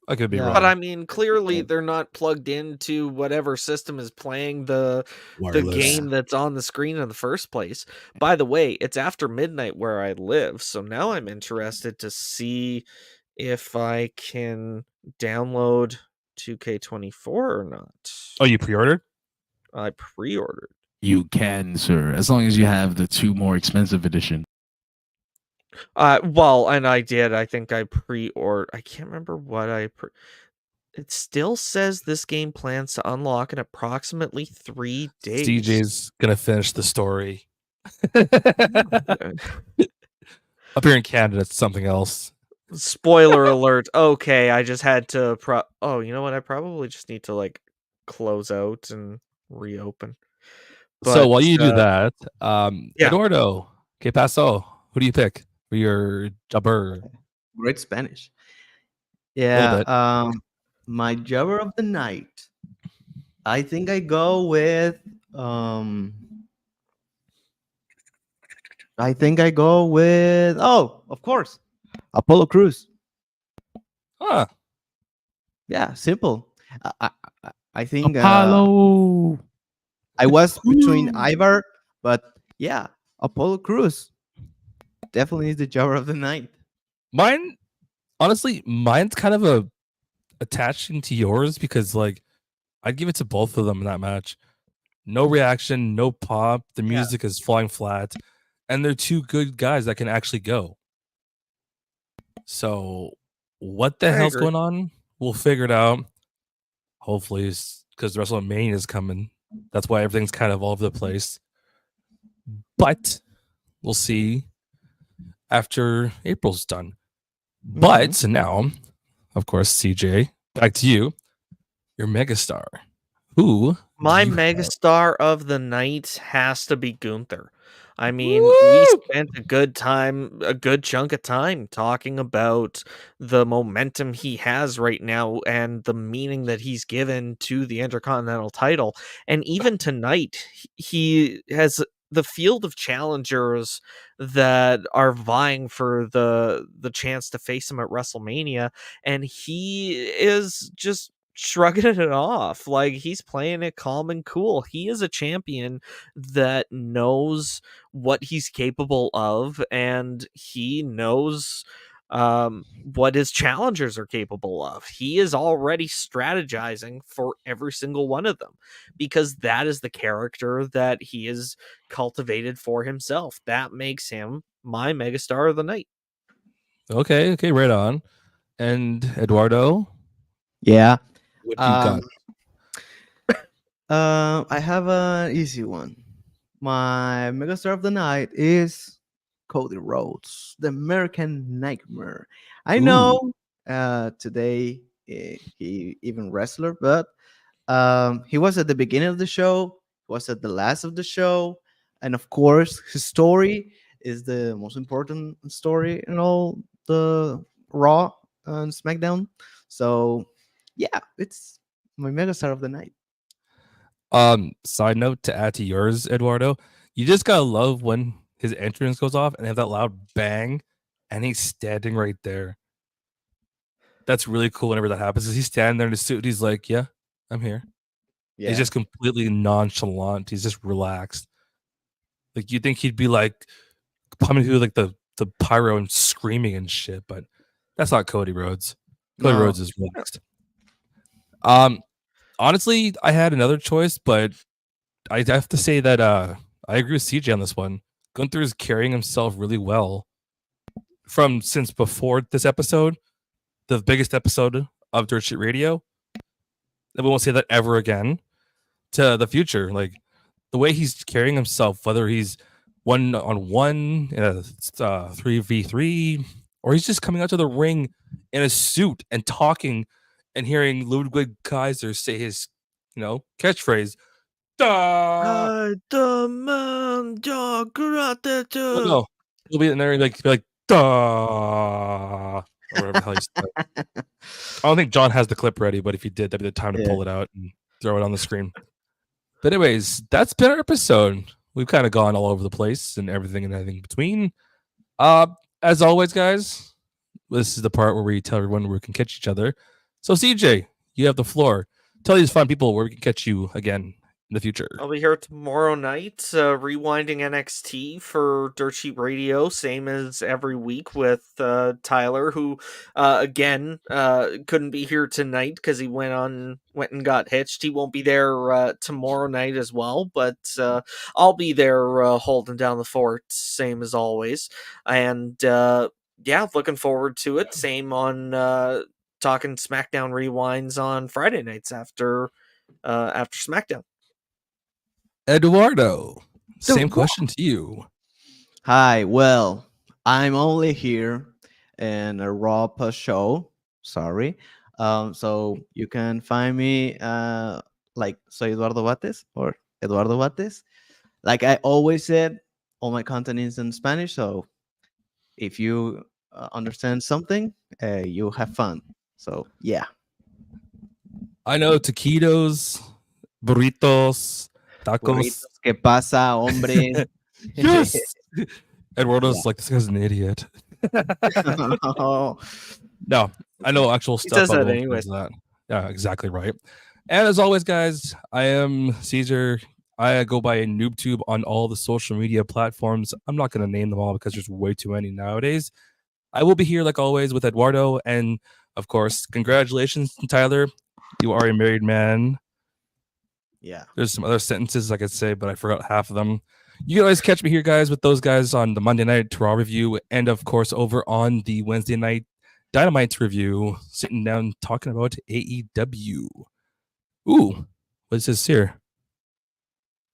I could be Yeah. wrong. But I mean, clearly they're not plugged into whatever system is playing the Wireless. game that's on the screen in the first place. By the way, it's after midnight where I live, so now I'm interested to see if I can download 2K24 or not. Oh, you pre-ordered? I pre-ordered. You can, sir, as long as you have the 2 more expensive edition. Well, and I did. I think I pre-ordered. I can't remember what it still says this game plans to unlock in approximately 3 days. CJ's gonna finish the story. Up here in Canada, it's something else. Spoiler alert. Okay, I just had to oh, you know what? I probably just need to like close out and reopen. So while you do that, yeah. Eduardo, ¿qué pasó? Who do you pick for your jobber? Great Spanish. Little bit. Yeah. My jobber of the night. I think I go with oh, of course, Apollo Cruz. Huh. Yeah, simple. I think Apollo. I was between Ivar, but yeah, Apollo Cruz definitely is the jobber of the night. Mine's kind of attaching to yours because like I'd give it to both of them in that match. No reaction, no pop. The music is falling flat, and they're two good guys that can actually go. So, what the hell's going on? We'll figure it out. Hopefully, because WrestleMania is coming. That's why everything's kind of all over the place. But we'll see after April's done. But now, of course, CJ, back to you. Your megastar. Who? My megastar of the night has to be Gunther. I mean, we spent a good chunk of time talking about the momentum he has right now and the meaning that he's given to the Intercontinental title. And even tonight, he has the field of challengers that are vying for the chance to face him at WrestleMania, and he is just shrugging it off. Like, he's playing it calm and cool. He is a champion that knows what he's capable of, and he knows what his challengers are capable of. He is already strategizing for every single one of them because that is the character that he has cultivated for himself. That makes him my megastar of the night. Okay, right on. And Eduardo? Yeah. What do you got? I have an easy one. My megastar of the night is Cody Rhodes, the American Nightmare. I know today he even wrestler, but he was at the beginning of the show, was at the last of the show, and of course his story is the most important story in all the Raw and SmackDown. So yeah, it's my megastar of the night. Side note to add to yours, Eduardo, you just gotta love when his entrance goes off and they have that loud bang and he's standing right there. That's really cool whenever that happens. He's standing there in his suit, he's like, yeah, I'm here. Yeah. He's just completely nonchalant. He's just relaxed. Like you'd think he'd be like pumping through like the pyro and screaming and shit, but that's not Cody Rhodes. Cody Rhodes is relaxed. Honestly, I had another choice, but I have to say that I agree with CJ on this one. Gunther is carrying himself really well from since before this episode, the biggest episode of Dirt Sheet Radio. And we won't say that ever again, to the future. Like the way he's carrying himself, whether he's 1-on-1 in a 3v3, or he's just coming out to the ring in a suit and talking and hearing Ludwig Kaiser say his, catchphrase. Oh, no. He'll be in there and be like, duh, or whatever the hell he said. I don't think John has the clip ready, but if he did, that'd be the time to pull it out and throw it on the screen. But anyways, that's been our episode. We've kind of gone all over the place and everything and anything between. As always, guys, this is the part where we tell everyone where we can catch each other. So CJ, you have the floor. Tell these fun people where we can catch you again in the future. I'll be here tomorrow night, rewinding NXT for Dirt Sheet Radio, same as every week with Tyler, who again couldn't be here tonight because he went and got hitched. He won't be there tomorrow night as well, but I'll be there holding down the fort, same as always. And looking forward to it. Same on talking SmackDown rewinds on Friday nights after SmackDown. Eduardo, same question to you. Hi, well, I'm only here in a Raw post show. Sorry. So you can find me Soy Eduardo Bates or Eduardo Bates. Like I always said, all my content is in Spanish. So if you understand something, you have fun. So yeah. I know taquitos, burritos, tacos. Burritos, ¿Qué pasa, hombre? Yes. Eduardo's like, this guy's an idiot. No, I know actual stuff. He does that anyways. Yeah, exactly right. And as always, guys, I am Caesar. I go by NoobTube on all the social media platforms. I'm not going to name them all because there's way too many nowadays. I will be here like always with Eduardo. And of course, congratulations, Tyler. You are a married man. Yeah. There's some other sentences I could say, but I forgot half of them. You can always catch me here, guys, with those guys on the Monday night Raw review, and of course over on the Wednesday night Dynamite review, sitting down talking about AEW. Ooh, what is this here?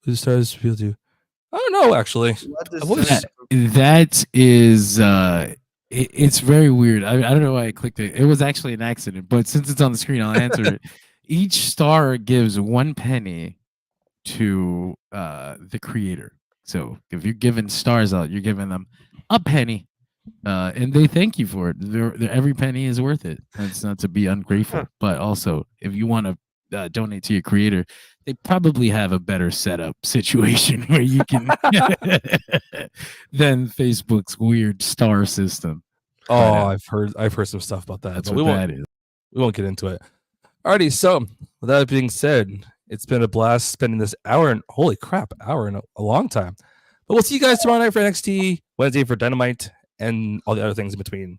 Who stars feel to? I don't know, actually. That is it's very weird. I don't know why I clicked it. It was actually an accident, but since it's on the screen, I'll answer it. Each star gives 1 penny to the creator. So if you're giving stars out, you're giving them a penny, and they thank you for it. Every penny is worth it. That's not to be ungrateful, but also if you want to donate to your creator, they probably have a better setup situation where you can than Facebook's weird star system. Oh, I've heard some stuff about that. That's but what that is. We won't get into it. Alrighty, so with that being said, it's been a blast spending this hour and holy crap, hour in a long time. But we'll see you guys tomorrow night for NXT, Wednesday for Dynamite, and all the other things in between.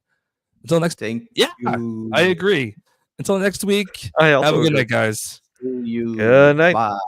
Until next Thank yeah, you. I agree. Until next week, have a good night, guys. You. Good night. Bye.